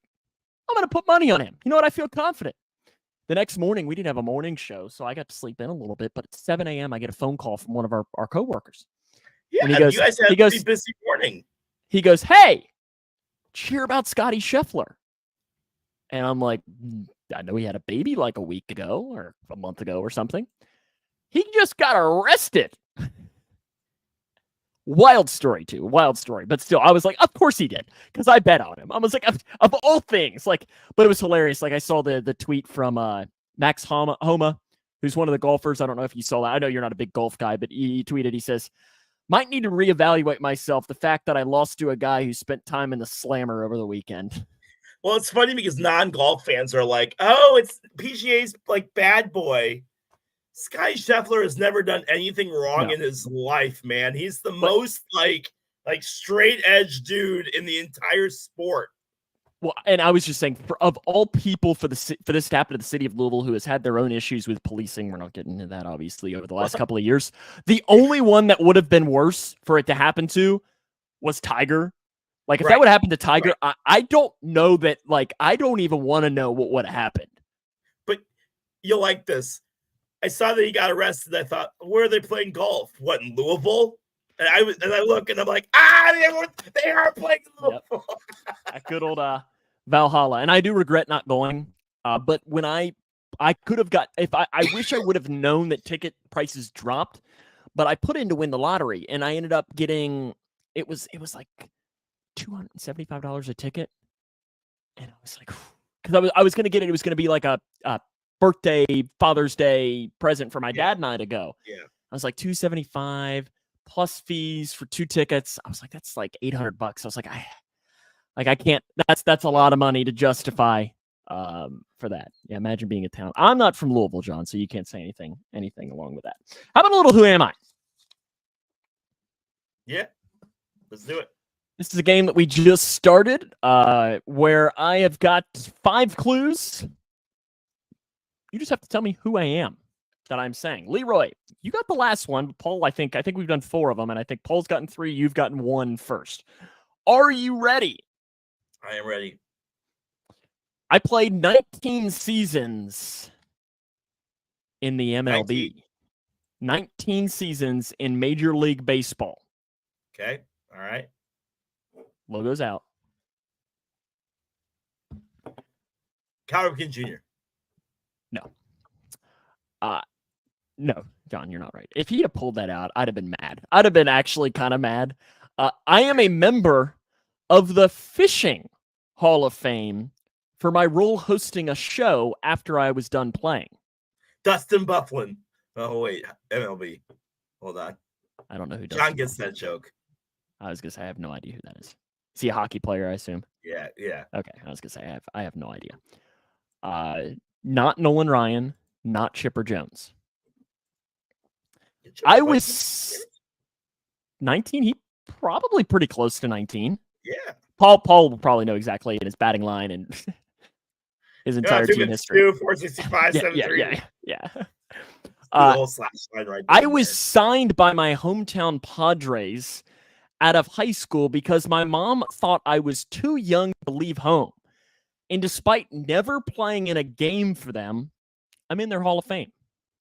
I'm going to put money on him. You know what? I feel confident. The next morning, we didn't have a morning show, so I got to sleep in a little bit. But at 7 a.m., I get a phone call from one of our coworkers. Yeah, and you guys had a pretty busy morning. He goes, hey, did you hear about Scotty Scheffler? And I'm like, I know he had a baby like a week ago or a month ago or something. He just got arrested. Wild story, too. Wild story. But still, I was like, of course he did, because I bet on him. I was like, of all things. But it was hilarious. Like, I saw the tweet from Max Homa, who's one of the golfers. I don't know if you saw that. I know you're not a big golf guy, but he tweeted, he says, might need to reevaluate myself. The fact that I lost to a guy who spent time in the slammer over the weekend. Well, it's funny because non-golf fans are like, oh, it's PGA's like bad boy. Scotty Scheffler has never done anything wrong in his life, man. He's the most like straight edge dude in the entire sport. Well, and I was just saying, of all people for this to happen to the city of Louisville, who has had their own issues with policing, we're not getting into that obviously over the last couple of years. The only one that would have been worse for it to happen to was Tiger. Like, if that would happen to Tiger, I don't know that. Like, I don't even want to know what would have happened. But you'll like this. I saw that he got arrested. I thought, where are they playing golf? What, in Louisville? And I look and I'm like, they are playing Louisville. Yep. That good old Valhalla. And I do regret not going. But when I could have got, I wish I would have known that ticket prices dropped, but I put in to win the lottery and I ended up getting, it was like $275 a ticket. And I was like, because I was going to get it. It was going to be like a birthday, Father's Day present for my dad and I to go. Yeah. I was like, $275 plus fees for 2 tickets. I was like, that's like $800. I was like, I can't, that's a lot of money to justify for that. Yeah. Imagine being a town. I'm not from Louisville, John, so you can't say anything along with that. How about a little Who Am I? Yeah. Let's do it. This is a game that we just started where I have got 5 clues. You just have to tell me who I am that I'm saying. Leroy, you got the last one. Paul, I think we've done 4 of them, and I think Paul's gotten 3. You've gotten 1 first. Are you ready? I am ready. I played 19 seasons in the MLB. 19 seasons in Major League Baseball. Okay. All right. Logo's out. Cal Ripken Jr. No, John, you're not right. If he'd have pulled that out, I'd have been mad. I'd have been actually kind of mad. I am a member of the Fishing Hall of Fame for my role hosting a show after I was done playing. Dustin Bufflin. Oh, wait. MLB. Hold on. I don't know who John gets that joke. I was going to say, I have no idea who that is. Is he a hockey player, I assume? Yeah. Okay, I was going to say, I have no idea. Not Nolan Ryan, not Chipper Jones. I was 19. He probably pretty close to 19. Yeah. Paul will probably know exactly in his batting line and his entire team history. 465, 73. Yeah. I was signed by my hometown Padres out of high school because my mom thought I was too young to leave home. And despite never playing in a game for them, I'm in their Hall of Fame.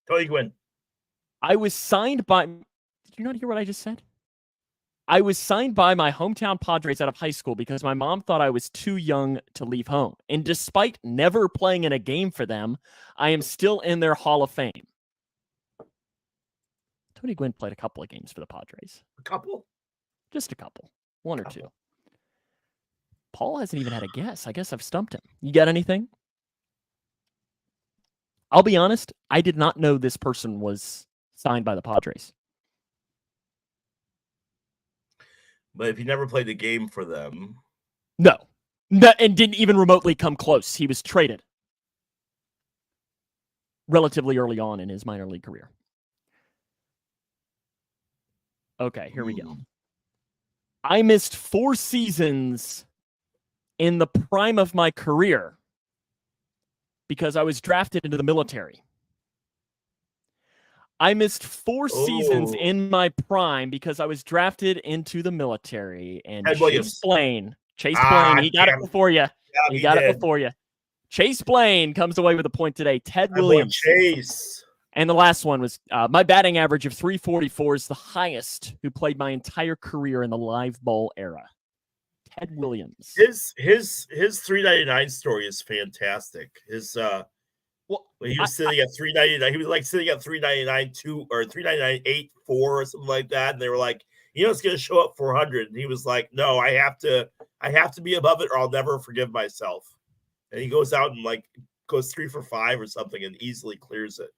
Totally win. I was signed by... Did you not hear what I just said? I was signed by my hometown Padres out of high school because my mom thought I was too young to leave home. And despite never playing in a game for them, I am still in their Hall of Fame. Tony Gwynn played a couple of games for the Padres. A couple? Just a couple. One or two. Paul hasn't even had a guess. I guess I've stumped him. You got anything? I'll be honest, I did not know this person was signed by the Padres. But if he never played a game for them. No, and didn't even remotely come close. He was traded relatively early on in his minor league career. Okay, here we go. I missed 4 seasons in the prime of my career because I was drafted into the military. I missed 4 seasons in my prime because I was drafted into the military. And Chase Blaine, he got it before you. He got it before you. Chase Blaine comes away with a point today. Ted Williams. Chase. And the last one was my batting average of 344 is the highest who played my entire career in the live ball era. Ted Williams. His 399 story is fantastic. His he was sitting at 399. He was like sitting at 399.2 or 399.84 or something like that. And they were like, it's going to show up 400. And he was like, no, I have to be above it or I'll never forgive myself. And he goes out and like goes 3 for 5 or something and easily clears it.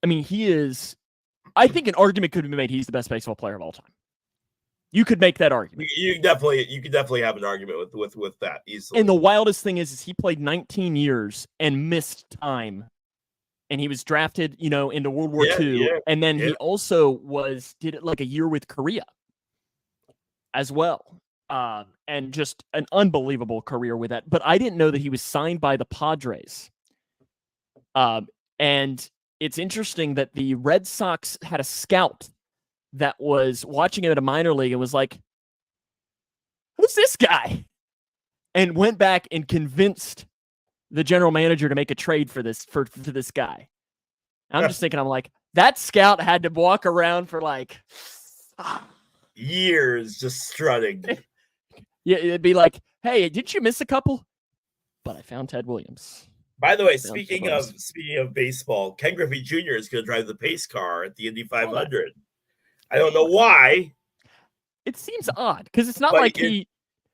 I mean, I think an argument could be made. He's the best baseball player of all time. You could make that argument. You could definitely have an argument with that easily. And the wildest thing is he played 19 years and missed time. And he was drafted, into World War II. Yeah, and then he also did it like a year with Korea as well. And just an unbelievable career with that. But I didn't know that he was signed by the Padres. And it's interesting that the Red Sox had a scout that was watching him at a minor league and was like, who's this guy? And went back and convinced the general manager to make a trade for this guy. I'm just thinking, I'm like, that scout had to walk around for like years just strutting. Yeah, it'd be like, hey, did you miss a couple? But I found Ted Williams. By the way, speaking of baseball, Ken Griffey Jr. is going to drive the pace car at the Indy 500. I don't know why. It seems odd because it's not like he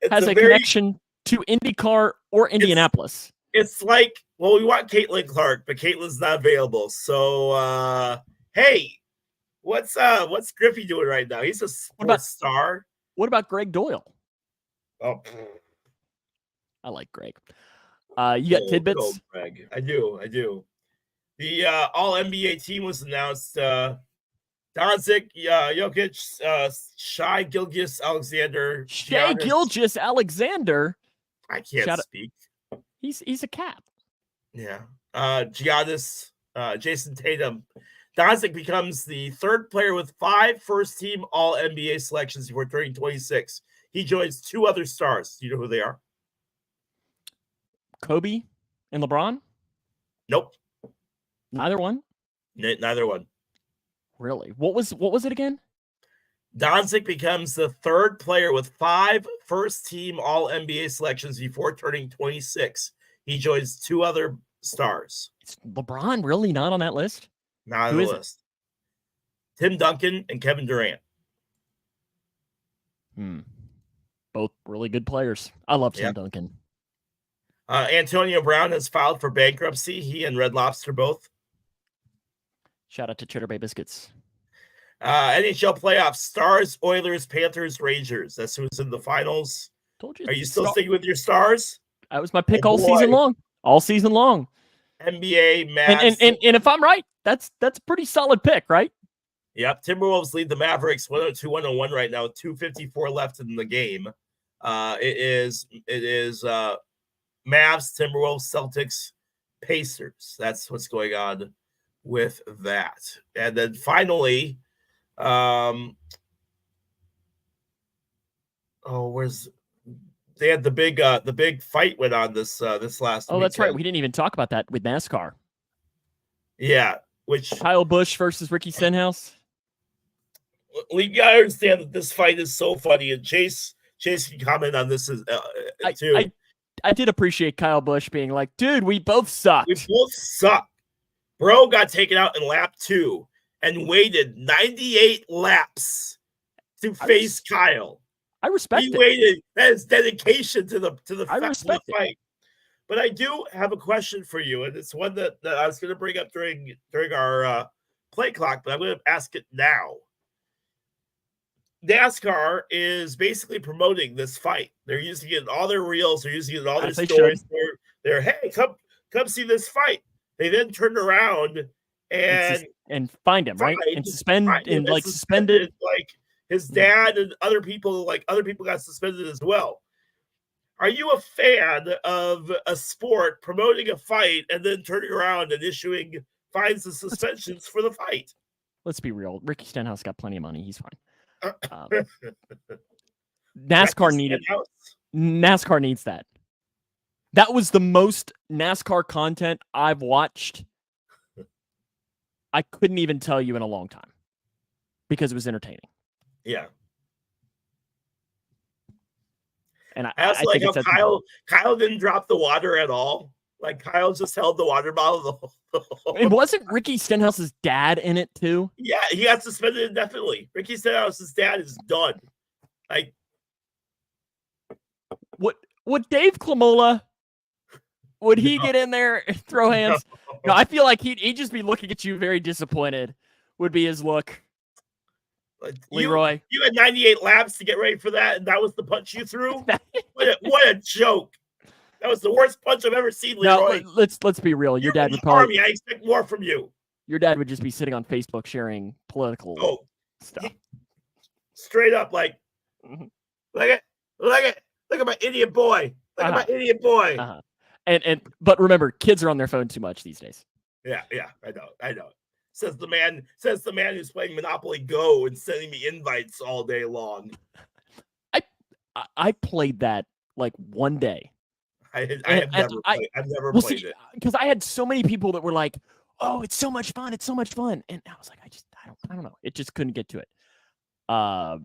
has a connection to IndyCar or Indianapolis. It's like, well, we want Caitlin Clark, but Caitlin's not available. So, hey, what's Griffey doing right now? He's a sports star. What about Greg Doyle? Oh, I like Greg. You got tidbits? Greg. I do. The All NBA team was announced. Doncic, Jokic, Shai Gilgeous-Alexander. Shai Gilgeous-Alexander. I can't speak. He's a cat. Yeah. Giannis, Jason Tatum. Doncic becomes the 3rd player with 5 first-team All-NBA selections before turning 26. He joins 2 other stars. Do you know who they are? Kobe and LeBron? Nope. Neither one? Neither one. Really? What was it again? Doncic becomes the 3rd player with 5 first-team All-NBA selections before turning 26. He joins 2 other stars. Is LeBron really not on that list? Not on the list. Tim Duncan and Kevin Durant. Both really good players. I love Tim Duncan. Antonio Brown has filed for bankruptcy. He and Red Lobster both. Shout out to Cheddar Bay Biscuits. NHL playoffs: Stars, Oilers, Panthers, Rangers. That's who's in the finals. Told you. Are you still sticking with your Stars? That was my pick all season long. All season long. NBA, Mavs. And if I'm right, that's a pretty solid pick, right? Yep. Timberwolves lead the Mavericks 102-101 right now, 2:54 left in the game. It is Mavs, Timberwolves, Celtics, Pacers. That's what's going on with that. And then finally, they had the big fight went on this last weekend. That's right. We didn't even talk about that with NASCAR. Yeah, which Kyle Busch versus Ricky Stenhouse. We gotta understand that this fight is so funny, and Chase can comment on this too. I did appreciate Kyle Busch being like, dude, we both sucked. We both suck. Bro got taken out in lap 2. and waited 98 laps to face Kyle. I respect it. He waited. That is dedication to the fight. But I do have a question for you, and it's one that I was going to bring up during our play clock, but I'm going to ask it now. NASCAR is basically promoting this fight. They're using it in all their reels. They're using it in all their stories. They're hey, come see this fight. They then turned around and find him, right? And suspended like his dad and other people got suspended as well. Are you a fan of a sport promoting a fight and then turning around and issuing fines and suspensions for the fight? Let's be real. Ricky Stenhouse got plenty of money. He's fine. NASCAR needs that. That was the most NASCAR content I've watched. I couldn't even tell you in a long time because it was entertaining. Yeah. And I also like how Kyle didn't drop the water at all. Like Kyle just held the water bottle. It wasn't Ricky Stenhouse's dad in it too. Yeah, he got suspended indefinitely. Ricky Stenhouse's dad is done. Like, would Dave Clamola? Would he get in there and throw hands? No, I feel like he'd just be looking at you very disappointed. Would be his look. Leroy, you had 98 laps to get ready for that, and that was the punch you threw. What a joke! That was the worst punch I've ever seen, Leroy. No, let's be real. Your dad would probably. I expect more from you. Your dad would just be sitting on Facebook sharing political stuff. Straight up, like, look at my idiot boy. Look at my idiot boy. But remember, kids are on their phone too much these days. Yeah, I know. Says the man who's playing Monopoly Go and sending me invites all day long. I played that like one day. I've never played it. Because I had so many people that were like, "Oh, it's so much fun! It's so much fun!" And I was like, I don't know. It just couldn't get to it. I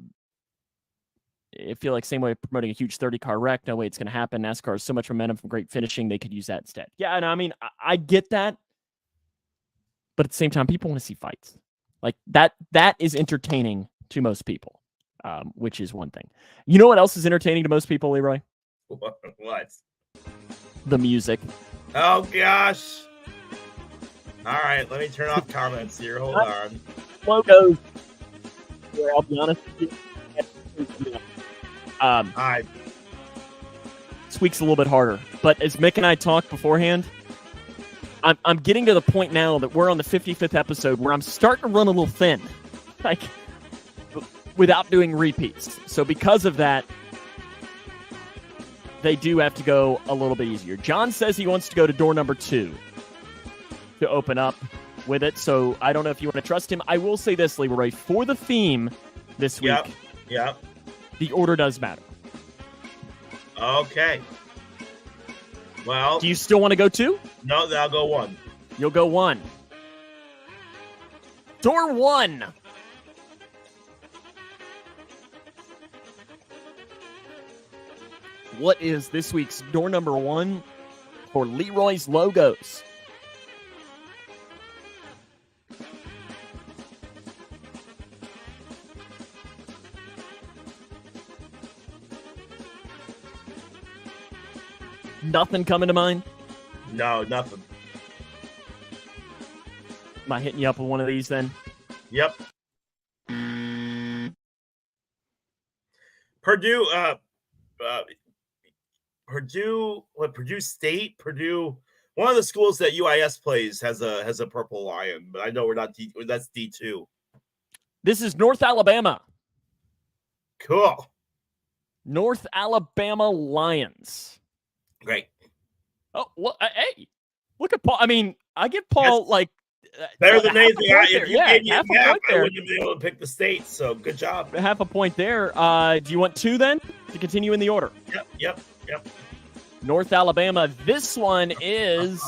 feel like same way promoting a huge 30-car wreck. No way it's going to happen. NASCAR has so much momentum from great finishing. They could use that instead. Yeah, and I mean, I get that. But at the same time, people want to see fights. Like that is entertaining to most people, which is one thing. You know what else is entertaining to most people, Leroy? What? The music. Oh, gosh. All right, let me turn off comments here. Hold on. Logos. I'll be honest with you. This week's a little bit harder. But as Mick and I talked beforehand, I'm getting to the point now that we're on the 55th episode where I'm starting to run a little thin, like without doing repeats. So because of that, they do have to go a little bit easier. John says he wants to go to door number 2 to open up with it. So I don't know if you want to trust him. I will say this, Leroy, for the theme this week, Yep. The order does matter. Okay. Well, do you still want to go 2? No, I'll go 1. You'll go 1. Door 1. What is this week's door number 1 for Leroy's Logos? Nothing coming to mind? No, nothing. Am I hitting you up with one of these then? Yep. Purdue State, one of the schools that UIS plays has a purple lion, but I know we're not that's D2. This is North Alabama. Cool. North Alabama Lions. Great. Oh, well, hey, look at Paul. I mean, I give Paul better than anything. If you gave me a map, I wouldn't have been able to pick the states. So good job. Half a point there. Do you want 2 then to continue in the order? Yep. North Alabama. This one is.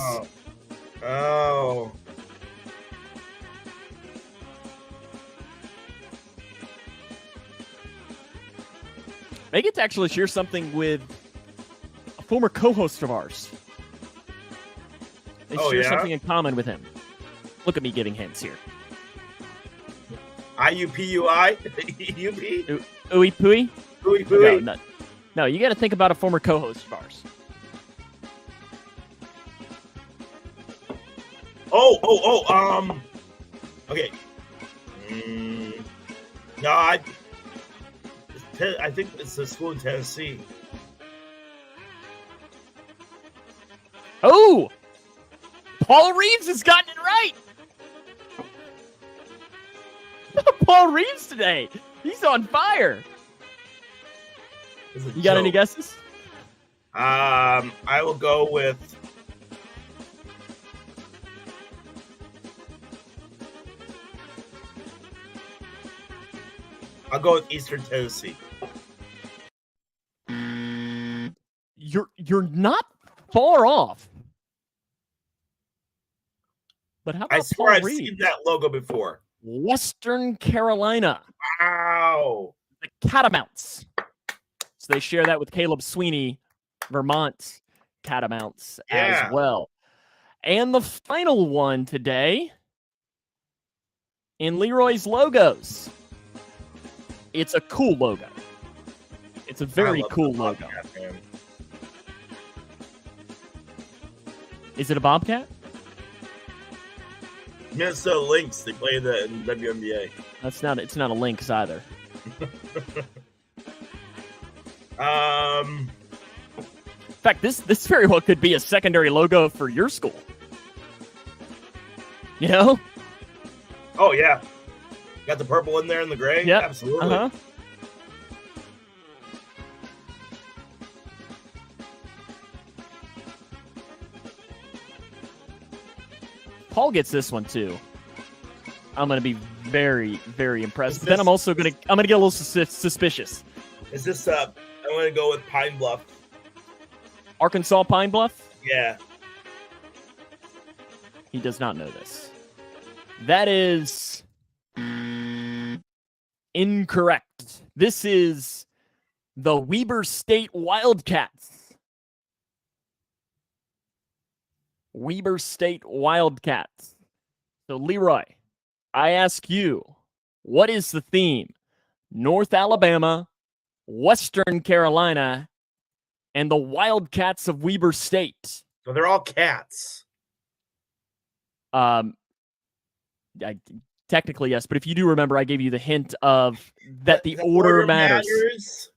Oh. They get to actually share something with a former co-host of ours. They share something in common with him. Look at me giving hints here. IUPUI? UP? Ooey pooey? Ooey pooey? No, you got to think about a former co-host of ours. Okay. No, I think it's a school in Tennessee. Oh! Paul Reeves has gotten it right! Paul Reeves today. He's on fire. You got any guesses? I will go with Eastern Tennessee. You're not far off. But how about I swear Paul I've Reeves? seen that logo before. Western Carolina. Wow. The Catamounts. So they share that with Caleb Sweeney, Vermont Catamounts as well. And the final one today in Leroy's logos. It's a cool logo. It's a very cool logo. Man. Is it a Bobcat? Minnesota Lynx. They play that in WNBA. It's not a Lynx either. In fact, this very well could be a secondary logo for your school. You know? Oh yeah, got the purple in there and the gray. Yeah, absolutely. Uh-huh. Paul gets this one too. I'm going to be very, very impressed. But then I'm also going to get a little suspicious. Is this I'm going to go with Pine Bluff. Arkansas Pine Bluff? Yeah. He does not know this. That is incorrect. This is the Weber State Wildcats. Weber State Wildcats. So, Leroy, I ask you, what is the theme? North Alabama, Western Carolina, and the Wildcats of Weber State. So they're all cats. Technically, yes, but if you do remember, I gave you the hint of that the order matters.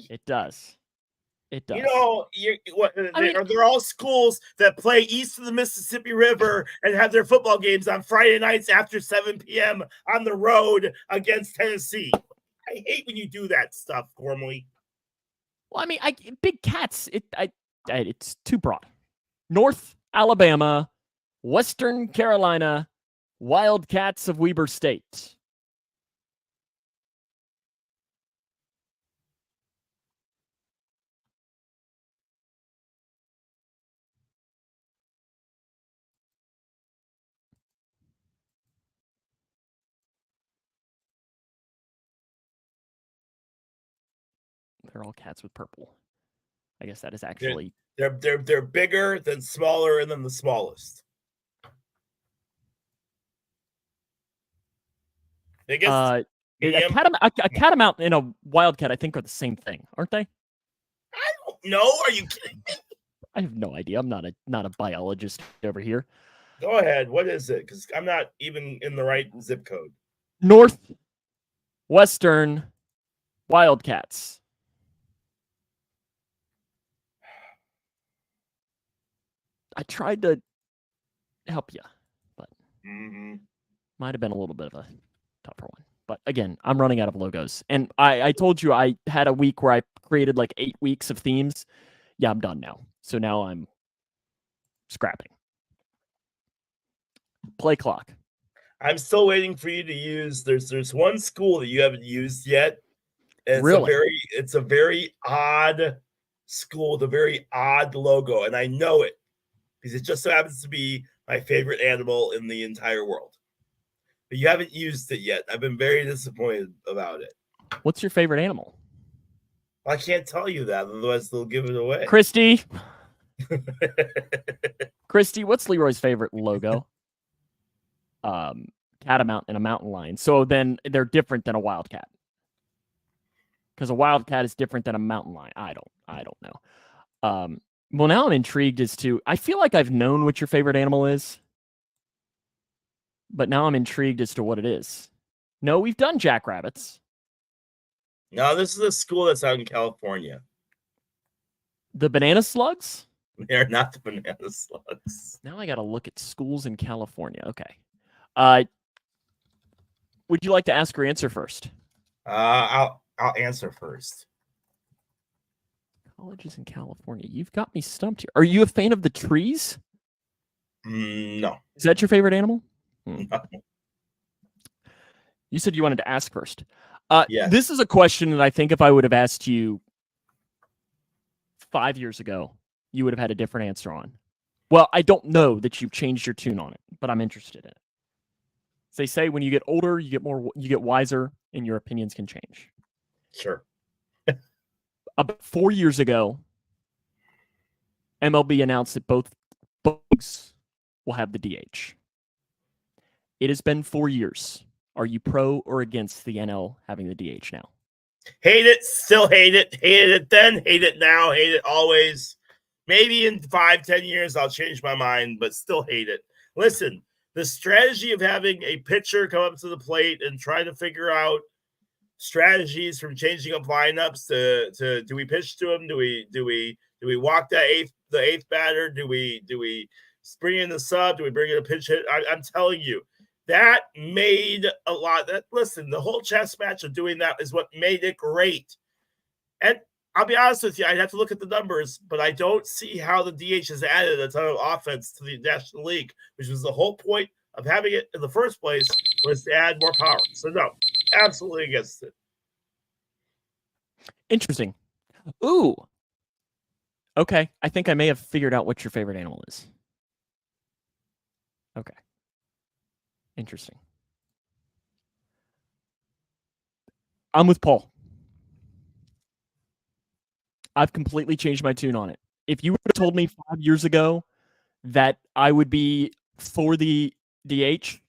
It does. It does. You know, they're all schools that play east of the Mississippi River and have their football games on Friday nights after 7 p.m. on the road against Tennessee. I hate when you do that stuff, Gormley. Well, I mean, big cats. It's too broad. North Alabama, Western Carolina, Wildcats of Weber State. They're all cats with purple. I guess that is actually they're bigger than smaller and then the smallest. I guess a catamount and a wildcat, I think, are the same thing, aren't they? I don't know. Are you kidding me? I have no idea. I'm not a biologist over here. Go ahead. What is it? Because I'm not even in the right zip code. Northwestern Wildcats. I tried to help you, but might have been a little bit of a tougher one. But again, I'm running out of logos. And I told you I had a week where I created like 8 weeks of themes. Yeah, I'm done now. So now I'm scrapping. Play clock. I'm still waiting for you to use. There's one school that you haven't used yet. And really? It's a very odd school with a very odd logo, and I know it because it just so happens to be my favorite animal in the entire world. But you haven't used it yet. I've been very disappointed about it. What's your favorite animal? I can't tell you that, otherwise they'll give it away. Christy, what's Leroy's favorite logo? Can catamount and a mountain lion. So then they're different than a wildcat. Because a wildcat is different than a mountain lion. I don't know. Well, now I'm intrigued as to. I feel like I've known what your favorite animal is, but now I'm intrigued as to what it is. No, we've done jackrabbits. No, this is a school that's out in California. The banana slugs? They're not the banana slugs. Now I got to look at schools in California. Okay. Would you like to ask or answer first? I'll answer first. Colleges in California. You've got me stumped here. Are you a fan of the trees? No. Is that your favorite animal? No. You said you wanted to ask first. Yes. This is a question that I think if I would have asked you 5 years ago, you would have had a different answer on. Well, I don't know that you've changed your tune on it, but I'm interested in it. As they say, when you get older, you get wiser, and your opinions can change. Sure. About 4 years ago, MLB announced that both leagues will have the DH. It has been 4 years. Are you pro or against the NL having the DH now? Hate it, still hate it. Hated it then, hate it now, hate it always. Maybe in 5-10 years I'll change my mind, but still hate it. Listen, the strategy of having a pitcher come up to the plate and try to figure out strategies from changing up lineups to do we pitch to him? Do we walk the eighth batter? Do we bring in the sub? Do we bring in a pinch hit? I'm telling you, that made a lot. Listen, the whole chess match of doing that is what made it great. And I'll be honest with you, I'd have to look at the numbers, but I don't see how the DH has added a ton of offense to the National League, which was the whole point of having it in the first place, was to add more power. So no, absolutely against it. Interesting. Ooh. Okay. I think I may have figured out what your favorite animal is. Okay. Interesting. I'm with Paul. I've completely changed my tune on it. If you would have told me 5 years ago that I would be for the DH,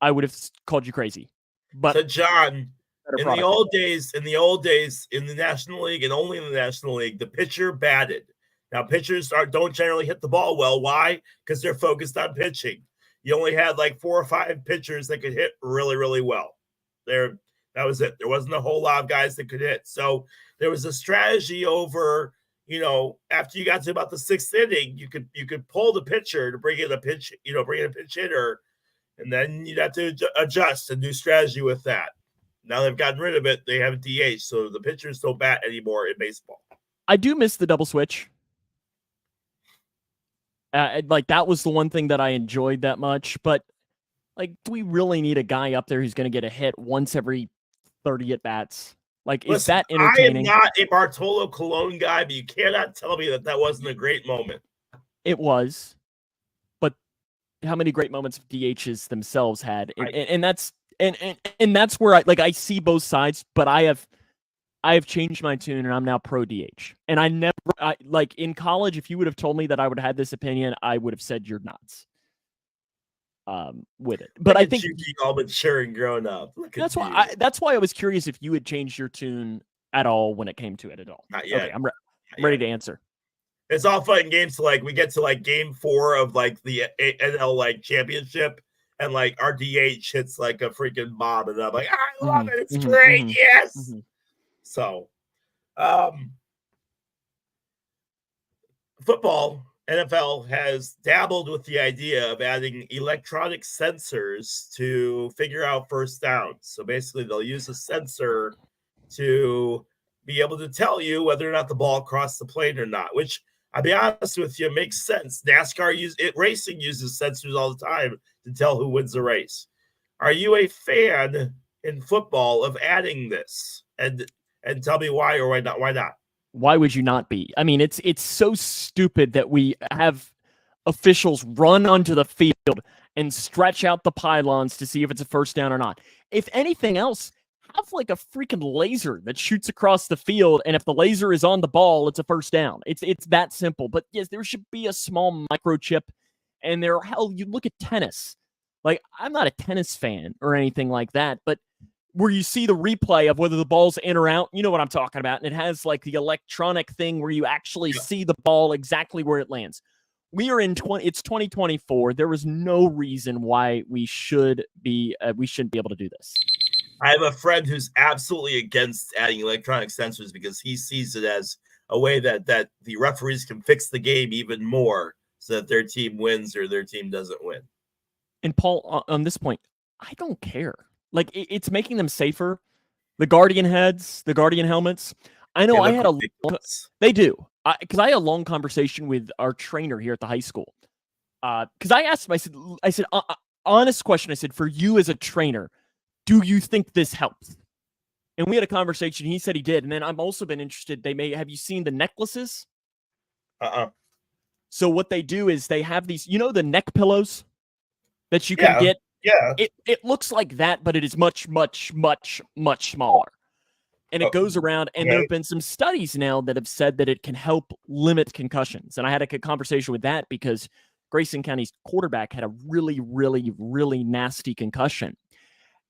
I would have called you crazy. But so John, in the old days, in the National League and only in the National League, the pitcher batted. Now pitchers don't generally hit the ball well. Why? Because they're focused on pitching. You only had like 4 or 5 pitchers that could hit really, really well. That was it. There wasn't a whole lot of guys that could hit. So there was a strategy over, after you got to about the 6th inning, you could pull the pitcher to bring in a pinch hitter, and then you'd have to adjust and do strategy with that. Now they've gotten rid of it. They have a DH, so the pitchers don't bat anymore in baseball. I do miss the double switch. That was the one thing that I enjoyed that much. But do we really need a guy up there who's going to get a hit once every 30 at bats? Is that entertaining? I am not a Bartolo Colon guy, but you cannot tell me that wasn't a great moment. It was, but how many great moments DHs themselves had, and that's where I see both sides, but I have changed my tune and I'm now pro DH. And in college, if you would have told me that I would have had this opinion, I would have said you're nuts. With it, but I think you all mature and grown up. That's why I was curious if you had changed your tune at all when it came to it at all. Not yet. Okay, I'm ready to answer. It's all fun and games. We get to game 4 of the NL championship, and our DH hits a freaking bomb, and I'm like, I love it. It's great. Yes. Mm-hmm. So, football, NFL has dabbled with the idea of adding electronic sensors to figure out first downs. So basically, they'll use a sensor to be able to tell you whether or not the ball crossed the plane or not, which, I'll be honest with you, makes sense. Racing uses sensors all the time to tell who wins the race. Are you a fan in football of adding this? And tell me why or why not? Why not? Why would you not be? I mean, it's so stupid that we have officials run onto the field and stretch out the pylons to see if it's a first down or not. If anything else, have a freaking laser that shoots across the field, and if the laser is on the ball, it's a first down. It's that simple. But yes, there should be a small microchip, and you look at tennis. Like, I'm not a tennis fan or anything like that, but where you see the replay of whether the ball's in or out, you know what I'm talking about. And it has like the electronic thing where you actually see the ball exactly where it lands. We are in it's 2024. There is no reason why we shouldn't be able to do this. I have a friend who's absolutely against adding electronic sensors because he sees it as a way that the referees can fix the game even more so that their team wins or their team doesn't win. And Paul, on this point, I don't care. Like, it's making them safer. The Guardian heads, the Guardian helmets. I know I had they do. Because I had a long conversation with our trainer here at the high school. Because I asked him, I said, honest question. I said, for you as a trainer, do you think this helps? And we had a conversation. He said he did. And then I've also been interested. Have you seen the necklaces? So what they do is they have these, the neck pillows that you can get. Yeah. It looks like that, but it is much, much, much, much smaller. And it goes around, and there have been some studies now that have said that it can help limit concussions. And I had a conversation with that because Grayson County's quarterback had a really, really, really nasty concussion.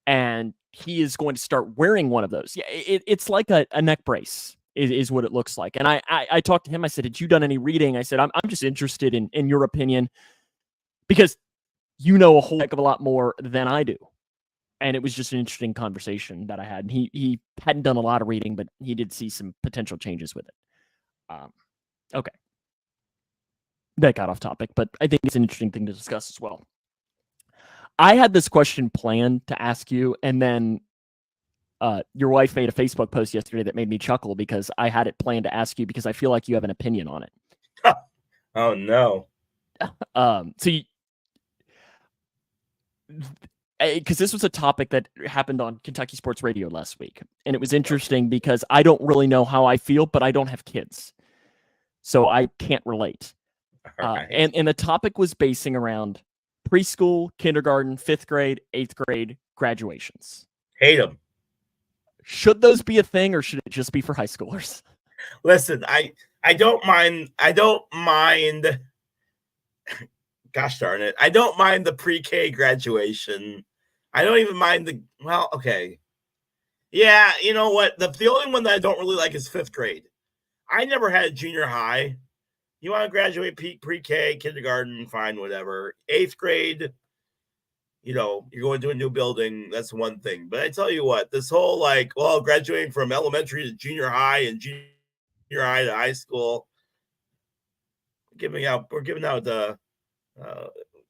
And he is going to start wearing one of those. Yeah, it's like a neck brace is what it looks like. And I talked to him. I said, "Had you done any reading?" I said, "I'm just interested in your opinion because you know a whole heck of a lot more than I do." And it was just an interesting conversation that I had. And he hadn't done a lot of reading, but he did see some potential changes with it. Okay. That got off topic, but I think it's an interesting thing to discuss as well. I had this question planned to ask you, and then your wife made a Facebook post yesterday that made me chuckle because I had it planned to ask you because I feel like you have an opinion on it. Oh, no. Because this was a topic that happened on Kentucky Sports Radio last week. And it was interesting because I don't really know how I feel, but I don't have kids. So I can't relate. Right. And the topic was basing around preschool, kindergarten, 5th grade, 8th grade graduations. Hate them. Should those be a thing or should it just be for high schoolers? Listen, I don't mind. Gosh darn it. I don't mind the pre-K graduation. I don't even mind okay. Yeah, you know what? The only one that I don't really like is 5th grade. I never had a junior high. You want to graduate pre-K, kindergarten, fine, whatever. 8th grade, you're going to a new building. That's one thing. But I tell you what, this whole graduating from elementary to junior high and junior high to high school, we're giving out the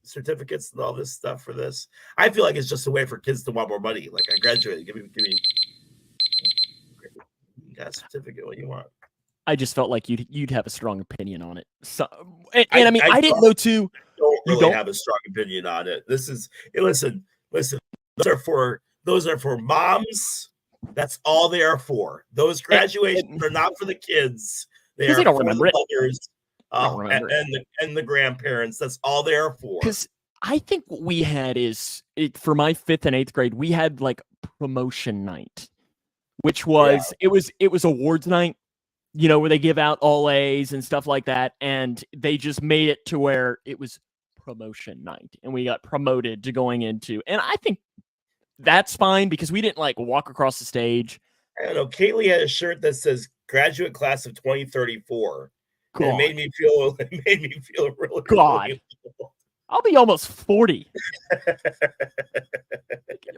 certificates and all this stuff for this. I feel like it's just a way for kids to want more money. Like, I graduated, give me you got a certificate. What do you want? I just felt like you'd have a strong opinion on it. So, I mean, I didn't know too. I don't have a strong opinion on it. Listen. Those are for moms. That's all they are for. Those graduations are not for the kids. They are don't for remember the mothers. And the grandparents. That's all they are for. Because I think what we had for my 5th and 8th grade, we had like promotion night, which was it was awards night, where they give out all A's and stuff like that, and they just made it to where it was promotion night, and we got promoted to going into, and I think that's fine because we didn't like walk across the stage. I don't know. Kaylee had a shirt that says "Graduate Class of 2034." It made me feel really. God, really I'll be almost 40.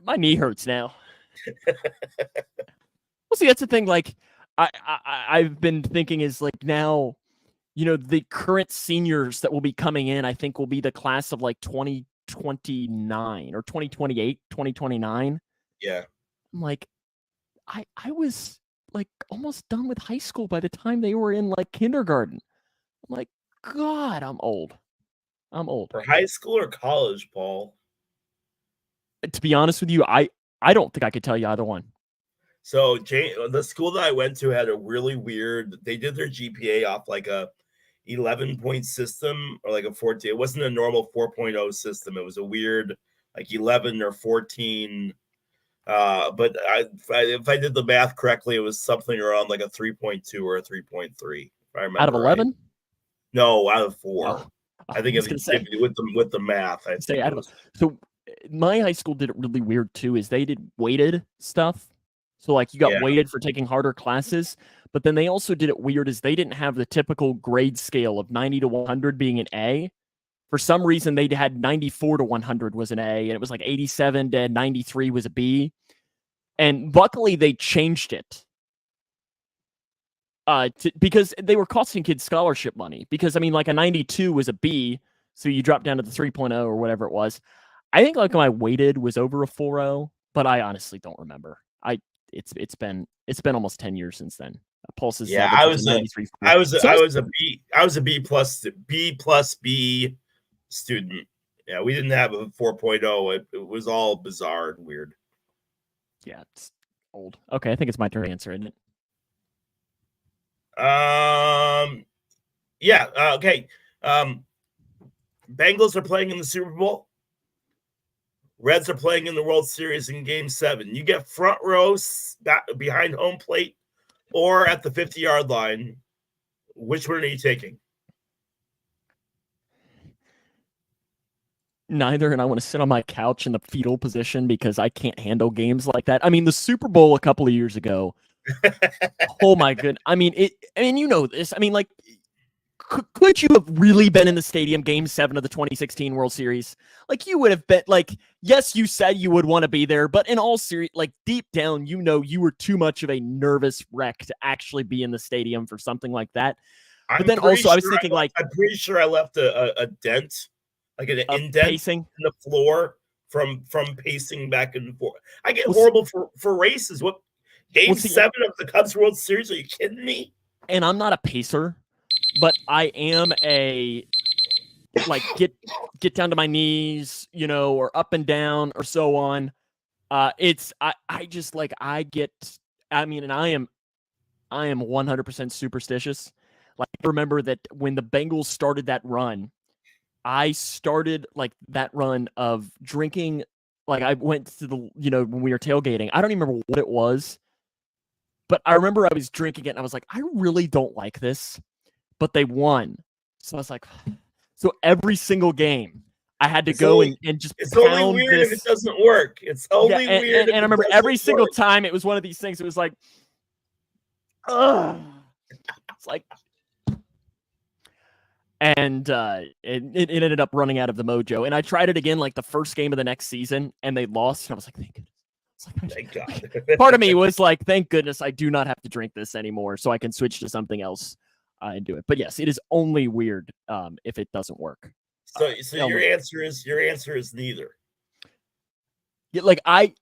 My knee hurts now. Well, see, that's the thing. Like, I've been thinking is like now, the current seniors that will be coming in, I think will be the class of like 2029 or 2028, 2029. Yeah. I'm like, I was like almost done with high school by the time they were in like kindergarten. I'm like, God, I'm old. For high school or college, Paul? To be honest with you, I don't think I could tell you either one. So the school that I went to had a really weird, they did their GPA off like a 11-point system or like a 14. It wasn't a normal 4.0 system. It was a weird like 11 or 14. But if I did the math correctly, it was something around like a 3.2 or a 3.3. If I remember out of 11? Right. No, out of 4. Oh, I think with the math, I say out of. So my high school did it really weird too, is they did weighted stuff. So like you got Yeah. weighted for taking harder classes, but then they also did it weird is they didn't have the typical grade scale of 90 to 100 being an A. For some reason, they had 94 to 100 was an A, and it was like 87 to 93 was a B. And luckily, they changed it because they were costing kids scholarship money. Because, I mean, like a 92 was a B, so you drop down to the 3.0 or whatever it was. I think like my weighted was over a 4.0, but I honestly don't remember. It's been almost 10 years since then. Pulse's Yeah, average was a 93. I was a B plus B student. Yeah, we didn't have a 4.0. It was all bizarre and weird. Yeah, it's old. Okay, I think it's my turn to answer, isn't it? Yeah. Okay. Bengals are playing in the Super Bowl. Reds are playing in the World Series in Game 7. You get front rows behind home plate or at the 50-yard line. Which one are you taking? Neither, and I want to sit on my couch in the fetal position because I can't handle games like that. I mean, the Super Bowl a couple of years ago. Oh my goodness! I mean, you know this. I mean, like, could you have really been in the stadium Game 7 of the 2016 World Series? Like, you would have been. Like, yes, you said you would want to be there, but in all serious, like deep down, you know, you were too much of a nervous wreck to actually be in the stadium for something like that. But then also, I was thinking, I'm pretty sure I left a dent. Like an indent pacing in the floor from pacing back and forth. I get horrible for races. What Game 7 of the Cubs World Series? Are you kidding me? And I'm not a pacer, but I am a like get down to my knees, you know, or up and down or so on. It's I just like I get. I mean, and I am 100% superstitious. Like I remember that when the Bengals started that run. I started like that run of drinking. Like I went to the, you know, when we were tailgating, I don't even remember what it was, but I remember I was drinking it and I was like, I really don't like this, but they won. So I was like, so every single game I had to go and just it's only weird if it doesn't work. It's only weird. And I remember every single time it was one of these things. It was like, ugh. It's like, and it ended up running out of the mojo. And I tried it again like the first game of the next season, and they lost. And I was like, thank goodness. Thank God. Part of me was like, thank goodness I do not have to drink this anymore, so I can switch to something else and do it. But yes, it is only weird if it doesn't work. So your answer is neither. Yeah, like I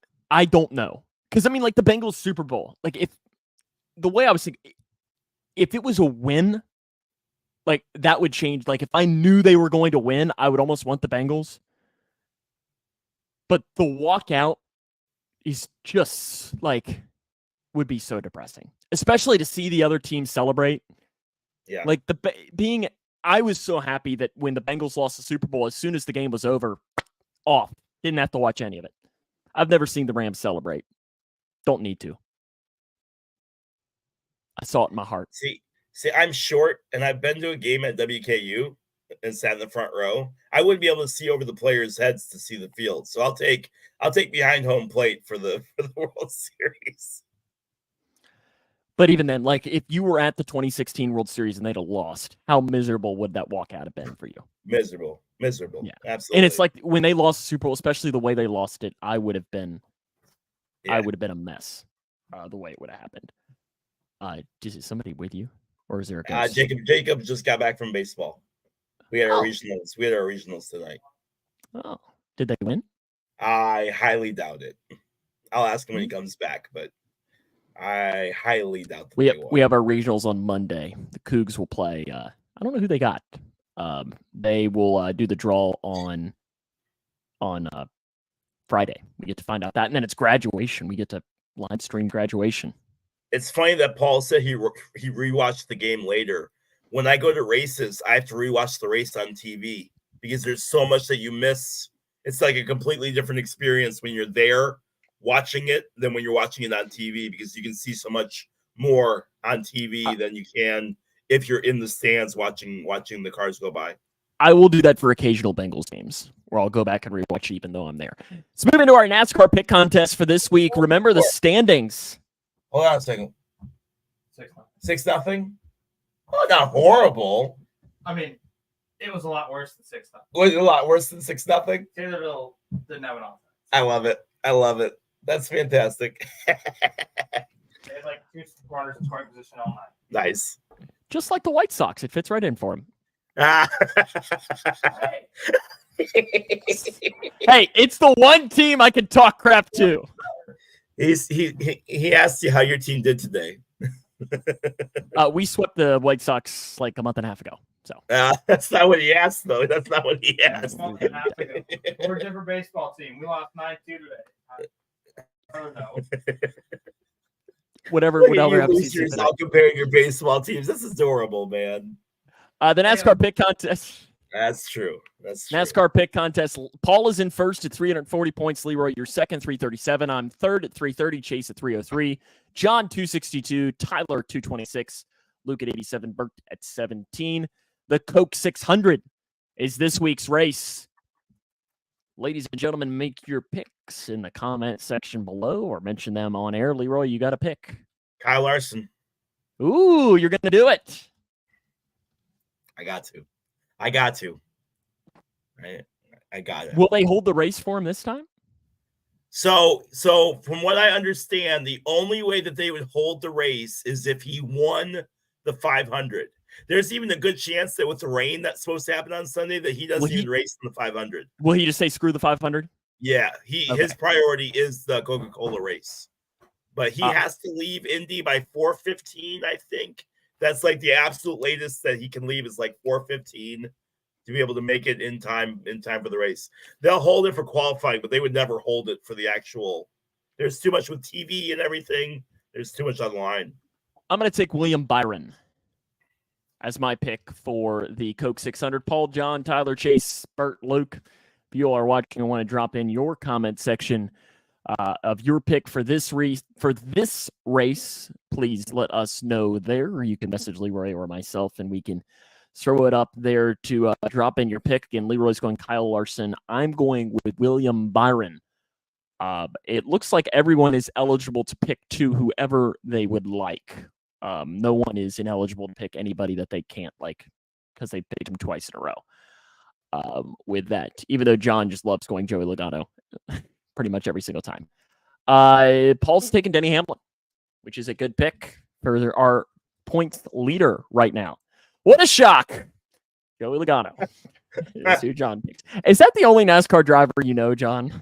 don't know, because I mean, like the Bengals Super Bowl, like if the way I was thinking, if it was a win. Like, that would change. Like, if I knew they were going to win, I would almost want the Bengals. But the walkout is just, like, would be so depressing. Especially to see the other team celebrate. Yeah. Like, I was so happy that when the Bengals lost the Super Bowl, as soon as the game was over, off. Didn't have to watch any of it. I've never seen the Rams celebrate. Don't need to. I saw it in my heart. See, I'm short, and I've been to a game at WKU and sat in the front row. I wouldn't be able to see over the players' heads to see the field, so I'll take behind home plate for the World Series. But even then, like if you were at the 2016 World Series and they'd have lost, how miserable would that walkout have been for you? Miserable. Yeah, absolutely. And it's like when they lost the Super Bowl, especially the way they lost it, I would have been a mess. The way it would have happened. Is somebody with you? Or is there a ghost? Jacob just got back from baseball. We had our regionals tonight. Oh, did they win? I highly doubt it. I'll ask him when he comes back, but I highly doubt that we have our regionals on Monday. The Cougs will play. I don't know who they got. They will do the draw on Friday. We get to find out that, and then it's graduation. We get to live stream graduation. It's funny that Paul said he rewatched the game later. When I go to races, I have to rewatch the race on TV because there's so much that you miss. It's like a completely different experience when you're there watching it than when you're watching it on TV, because you can see so much more on TV than you can if you're in the stands watching the cars go by. I will do that for occasional Bengals games. or I'll go back and rewatch even though I'm there. Let's move into our NASCAR pick contest for this week. Remember the standings. Hold on a second. 6-0. Oh, not horrible. I mean, it was a lot worse than 6-0. Was it a lot worse than 6-0? Taylorville didn't have an offense. I love it. That's fantastic. They had like 2 corners in scoring position all night. Nice. Just like the White Sox, it fits right in for him. Hey, Hey, it's the one team I can talk crap to. He asked you how your team did today. We swept the White Sox like a month and a half ago. So that's not what he asked, though. That's not what he asked. We're a different baseball team. We lost 9-2 today. I don't know. whatever Look at happens. you losers all comparing your baseball teams. This is adorable, man. The NASCAR pick contest. That's true. NASCAR pick contest. Paul is in first at 340 points. Leroy, you're second, 337. I'm third at 330. Chase at 303. John, 262. Tyler, 226. Luke at 87. Bert at 17. The Coke 600 is this week's race. Ladies and gentlemen, make your picks in the comment section below or mention them on air. Leroy, you got a pick. Kyle Larson. Ooh, you're going to do it. I got to. Right? I got it. Will they hold the race for him this time? So from what I understand, the only way that they would hold the race is if he won the 500. There's even a good chance that with the rain that's supposed to happen on Sunday that he doesn't even race in the 500. Will he just say screw the 500? Yeah, his priority is the Coca-Cola race. But he has to leave Indy by 4:15, I think. That's like the absolute latest that he can leave is like 4:15 to be able to make it in time for the race. They'll hold it for qualifying, but they would never hold it for the actual. There's too much with TV and everything. There's too much online. I'm going to take William Byron as my pick for the Coke 600. Paul, John, Tyler, Chase, Bert, Luke, if you all are watching and want to drop in your comment section of your pick for this race, please let us know there. You can message Leroy or myself, and we can throw it up there to drop in your pick. Again, Leroy's going Kyle Larson. I'm going with William Byron. It looks like everyone is eligible to pick whoever they would like. No one is ineligible to pick anybody that they can't like because they picked him twice in a row. With that, even though John just loves going Joey Logano pretty much every single time. Paul's taking Denny Hamlin, which is a good pick for our points leader right now. What a shock! Joey Logano. That's who John picks. Is that the only NASCAR driver you know, John?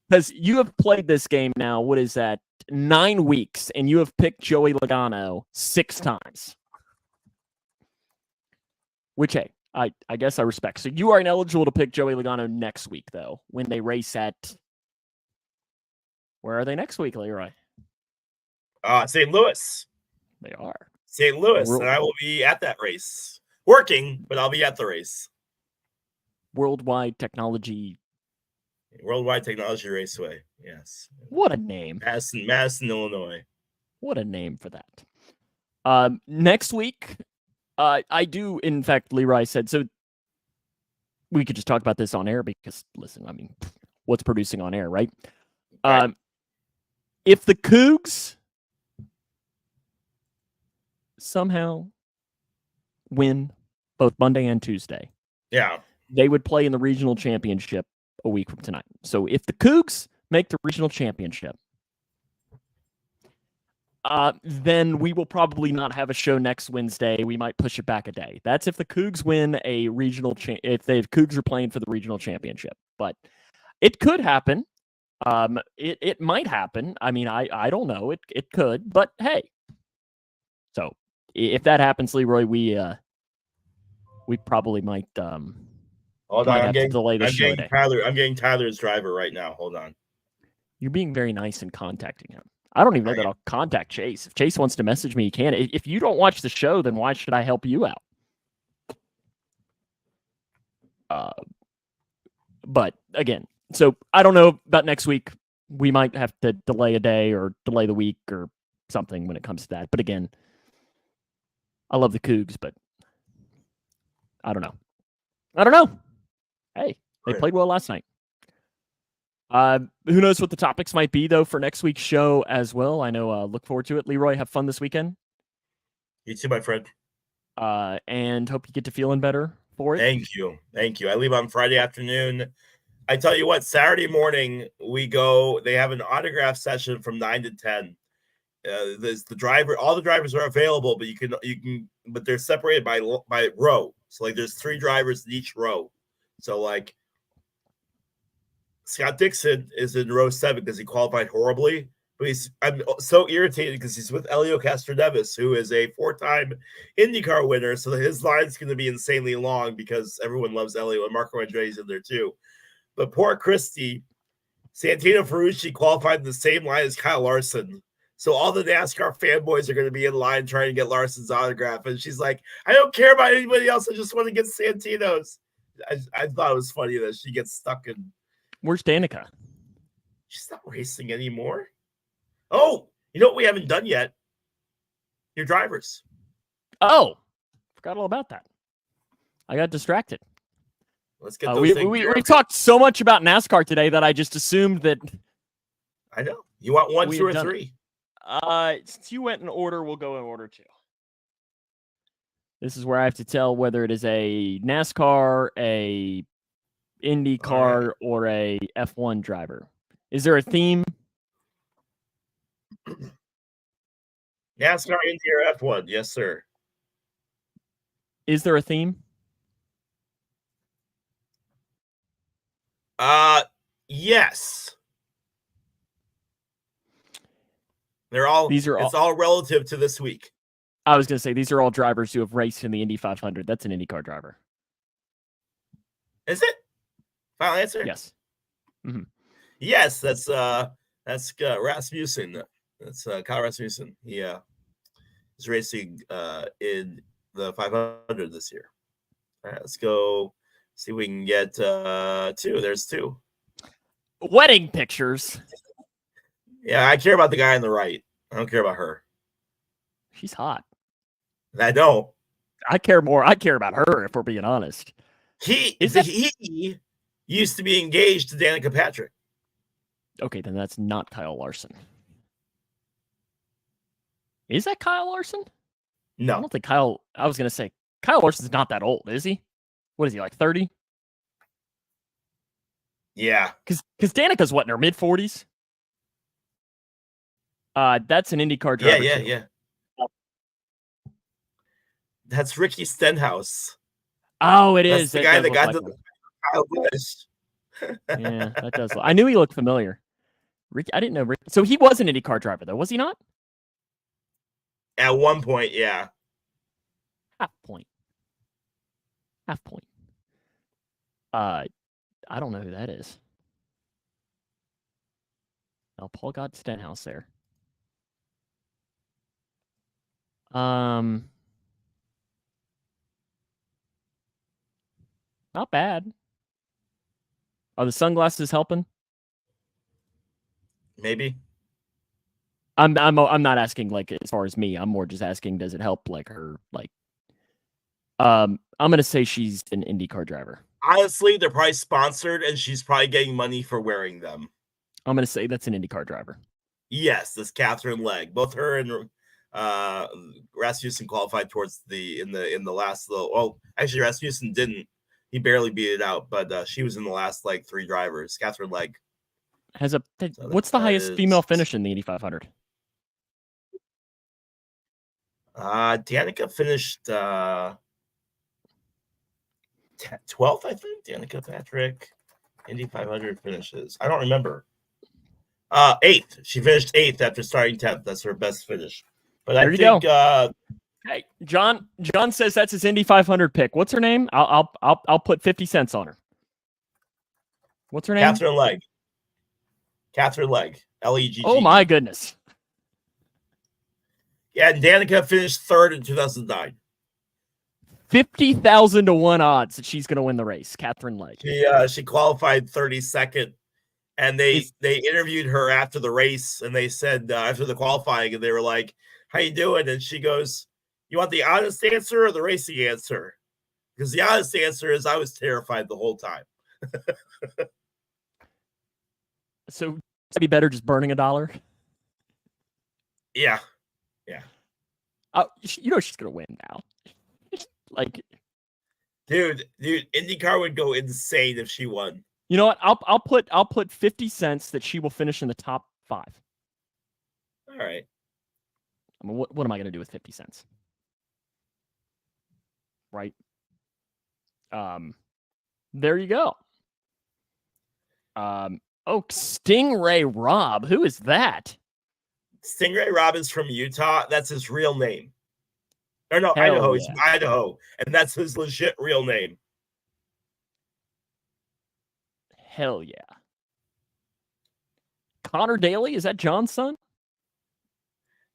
Because you have played this game now, what is that, 9 weeks, and you have picked Joey Logano 6 times. Which, hey, I guess I respect. So you are ineligible to pick Joey Logano next week, though, when they race at... Where are they next week, Leroy? St. Louis. They are. St. Louis, and I will be at that race. Working, but I'll be at the race. Worldwide Technology Raceway. Yes. What a name. Madison, Illinois. What a name for that. Next week, I do, in fact, Leroy said, so we could just talk about this on air because, listen, I mean, what's producing on air, right? Right. If the Cougs somehow win both Monday and Tuesday, they would play in the regional championship a week from tonight. So if the Cougs make the regional championship, then we will probably not have a show next Wednesday. We might push it back a day. That's if the Cougs win a regional if the Cougs are playing for the regional championship. But it could happen. It might happen. I mean, I don't know. It could, but hey. So if that happens, Leroy, we probably might hold on, have to delay the show. I'm getting Tyler's driver right now. Hold on. You're being very nice in contacting him. I don't even know that I'll contact Chase. If Chase wants to message me, he can. If you don't watch the show, then why should I help you out? But again, so I don't know about next week. We might have to delay a day or delay the week or something when it comes to that. But again, I love the Cougs, but I don't know. Hey, they Right. played well last night. Who knows what the topics might be, though, for next week's show as well. I know, look forward to it. Leroy, have fun this weekend. You too, my friend. And hope you get to feeling better for it. Thank you. Thank you. I leave on Friday afternoon. I tell you what, Saturday morning we go. They have an autograph session from 9 to 10. There's the driver. All the drivers are available, but but they're separated by row. So like, there's 3 drivers in each row. So like, Scott Dixon is in row 7 because he qualified horribly. But I'm so irritated because he's with Elio Castroneves, who is a 4-time IndyCar winner. So his line's going to be insanely long because everyone loves Elio, and Marco Andretti's in there too. But poor Christy, Santino Ferrucci qualified in the same line as Kyle Larson. So all the NASCAR fanboys are going to be in line trying to get Larson's autograph. And she's like, I don't care about anybody else. I just want to get Santino's. I thought it was funny that she gets stuck in. Where's Danica? She's not racing anymore. Oh, you know what we haven't done yet? Your drivers. Oh, forgot all about that. I got distracted. Let's get those things. We talked so much about NASCAR today that I just assumed that. I know. You want 1, 2, or 3? Since you went in order, we'll go in order 2. This is where I have to tell whether it is a NASCAR, a IndyCar, right, or a F1 driver. Is there a theme? NASCAR, Indy, or F1? Yes, sir. Is there a theme? Yes. It's all relative to this week. I was going to say, these are all drivers who have raced in the Indy 500. That's an IndyCar driver. Is it? Final answer? Yes. Mm-hmm. Yes, that's Rasmussen. That's Kyle Rasmussen. He is racing in the 500 this year. All right, let's go see if we can get 2. There's 2. Wedding pictures. Yeah, I care about the guy on the right. I don't care about her. She's hot. I know. I care about her, if we're being honest. He used to be engaged to Danica Patrick. Okay, then that's not Kyle Larson. Is that Kyle Larson? No. I don't think Kyle. I was going to say, Kyle Larson's not that old, is he? What is he, like 30? Yeah. Because Danica's what, in her mid-40s? That's an IndyCar driver. Yeah. That's Ricky Stenhouse. Oh, it is. That's the guy that got the Kyle Busch. Yeah, that does. I knew he looked familiar. Ricky, I didn't know. Ricky. So he was an IndyCar driver, though, was he not? At one point, yeah. Half point. I don't know who that is. Oh, Paul got Stenhouse there. Not bad. Are the sunglasses helping? Maybe. I'm not asking like as far as me. I'm more just asking, does it help like her like? I'm gonna say she's an IndyCar driver. Honestly, they're probably sponsored, and she's probably getting money for wearing them. I'm gonna say that's an IndyCar driver. Yes, that's Catherine Legg. Both her and Rasmussen qualified towards in the last little. Oh, actually, Rasmussen didn't. He barely beat it out, but she was in the last like 3 drivers. Catherine Legg has what's the highest female finish in the Indy 500? Danica finished 12th, I think. Danica Patrick, Indy 500 finishes. I don't remember. 8th. She finished 8th after starting 10th. That's her best finish. But there I think. Hey, John says that's his Indy 500 pick. What's her name? I'll put 50 cents on her. What's her name? Catherine Legg. Catherine Legg. Legg. Oh my goodness. Yeah, Danica finished 3rd in 2009. 50,000 to 1 odds that she's going to win the race. Catherine Legg. She qualified 32nd, and they interviewed her after the race, and they said after the qualifying, and they were like, "How you doing?" And she goes, "You want the honest answer or the racing answer?" Because the honest answer is I was terrified the whole time. So it'd be better just burning $1. Yeah. She's gonna win now. Like, dude, IndyCar would go insane if she won. you know what? I'll put 50 cents that she will finish in the top 5. All right. I mean, what am I gonna do with 50 cents? Right. There you go. Stingray Rob. Who is that? Stingray Rob is from Utah. That's his real name. Or no, Hell Idaho. yeah. He's from Idaho. And that's his legit real name. Hell yeah. Connor Daly, is that John's son?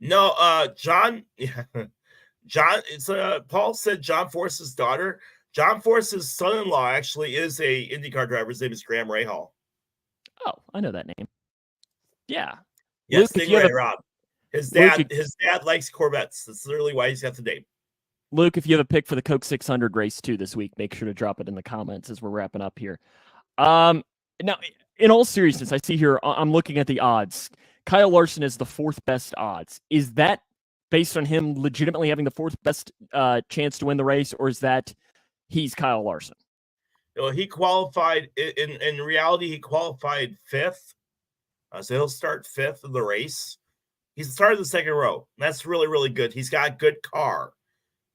No, John. Yeah. John, it's Paul said John Force's daughter. John Force's son-in-law actually is a IndyCar driver. His name is Graham Rahal. Oh, I know that name. Yeah. Yes, Luke, Stingray Rob. His dad likes Corvettes. That's literally why he's got the name. Luke, if you have a pick for the Coke 600 race 2 this week, make sure to drop it in the comments as we're wrapping up here. Now, in all seriousness, I see here, I'm looking at the odds. Kyle Larson is the 4th best odds. Is that based on him legitimately having the 4th best chance to win the race, or is that he's Kyle Larson? Well, he qualified, in reality, he qualified 5th. So he'll start 5th in the race. He's started the second row. That's really, really good. He's got a good car.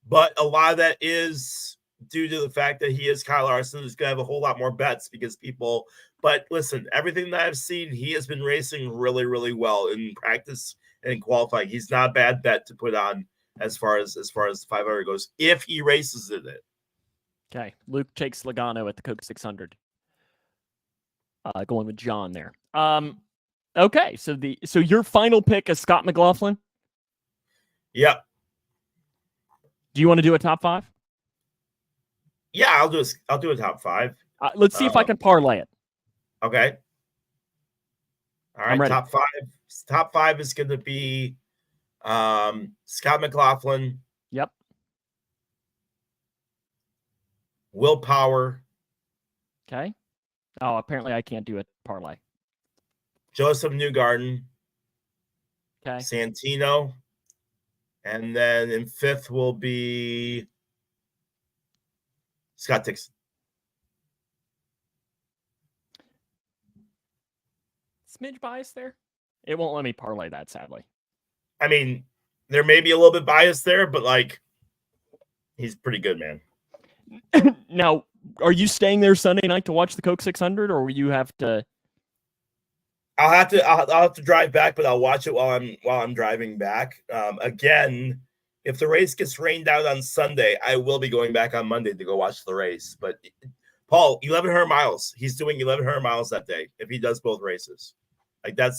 But a lot of that is due to the fact that he is Kyle Larson. He's going to have a whole lot more bets because people. But listen, everything that I've seen, he has been racing really, really well in practice and in qualifying. He's not a bad bet to put on as far as the 500 goes if he races in it. Okay, Luke takes Logano at the Coke 600. Going with John there. Okay, so your final pick is Scott McLaughlin? Yep. Do you want to do a top 5? Yeah, I'll do a top 5. Let's see if I can parlay it. Okay. All right, top 5. Top 5 is going to be Scott McLaughlin. Yep. Will Power. Okay. Oh, apparently I can't do a parlay. Joseph Newgarden. Okay. Santino. And then in 5th will be Scott Dixon. Smidge bias there? It won't let me parlay that, sadly. I mean, there may be a little bit bias there, but like, he's pretty good, man. Now, are you staying there Sunday night to watch the Coke 600, or will you have to? I'll have to drive back, but I'll watch it while I'm driving back. Again, if the race gets rained out on Sunday, I will be going back on Monday to go watch the race. But Paul, 1,100 miles. He's doing 1,100 miles that day if he does both races. Like that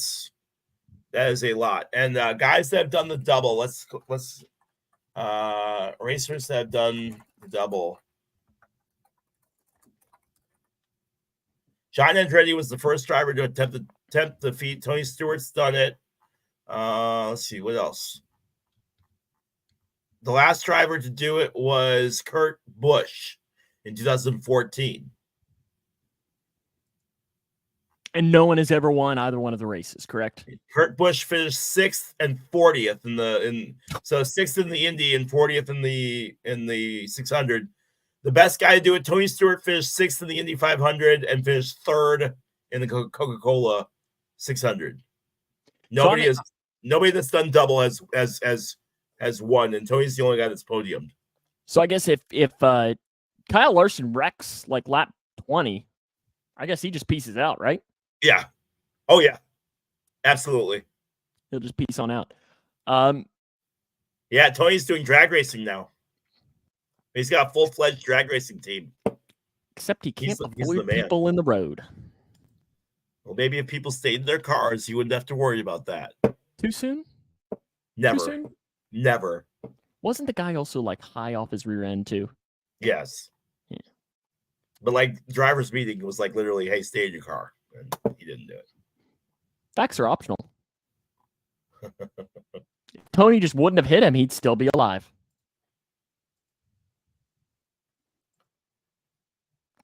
is a lot. And guys that have done the double, let's racers that have done the double. John Andretti was the first driver to attempt to defeat. Tony Stewart's done it. Let's see, what else? The last driver to do it was Kurt Busch in 2014. And no one has ever won either one of the races, correct? Kurt Busch finished 6th and 40th so 6th in the Indy and 40th in the 600. The best guy to do it, Tony Stewart, finished 6th in the Indy 500 and finished 3rd in the Coca-Cola 600. Nobody that's done double has won, and Tony's the only guy that's podiumed. So I guess if Kyle Larson wrecks like lap 20, I guess he just pieces out, right? Yeah. Oh yeah. Absolutely. He'll just piece on out. Yeah, Tony's doing drag racing now. He's got a full-fledged drag racing team. Except he can't avoid people in the road. Well, maybe if people stayed in their cars, you wouldn't have to worry about that. Too soon? Never. Too soon? Never. Wasn't the guy also like high off his rear end too? Yes. Yeah. But like driver's meeting was like literally, hey, stay in your car. And he didn't do it. Facts are optional. If Tony just wouldn't have hit him, he'd still be alive.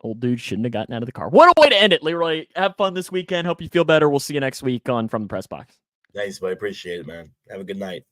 Old dude shouldn't have gotten out of the car. What a way to end it, Leroy. Have fun this weekend. Hope you feel better. We'll see you next week on From the Press Box. Thanks, buddy. Appreciate it, man. Have a good night.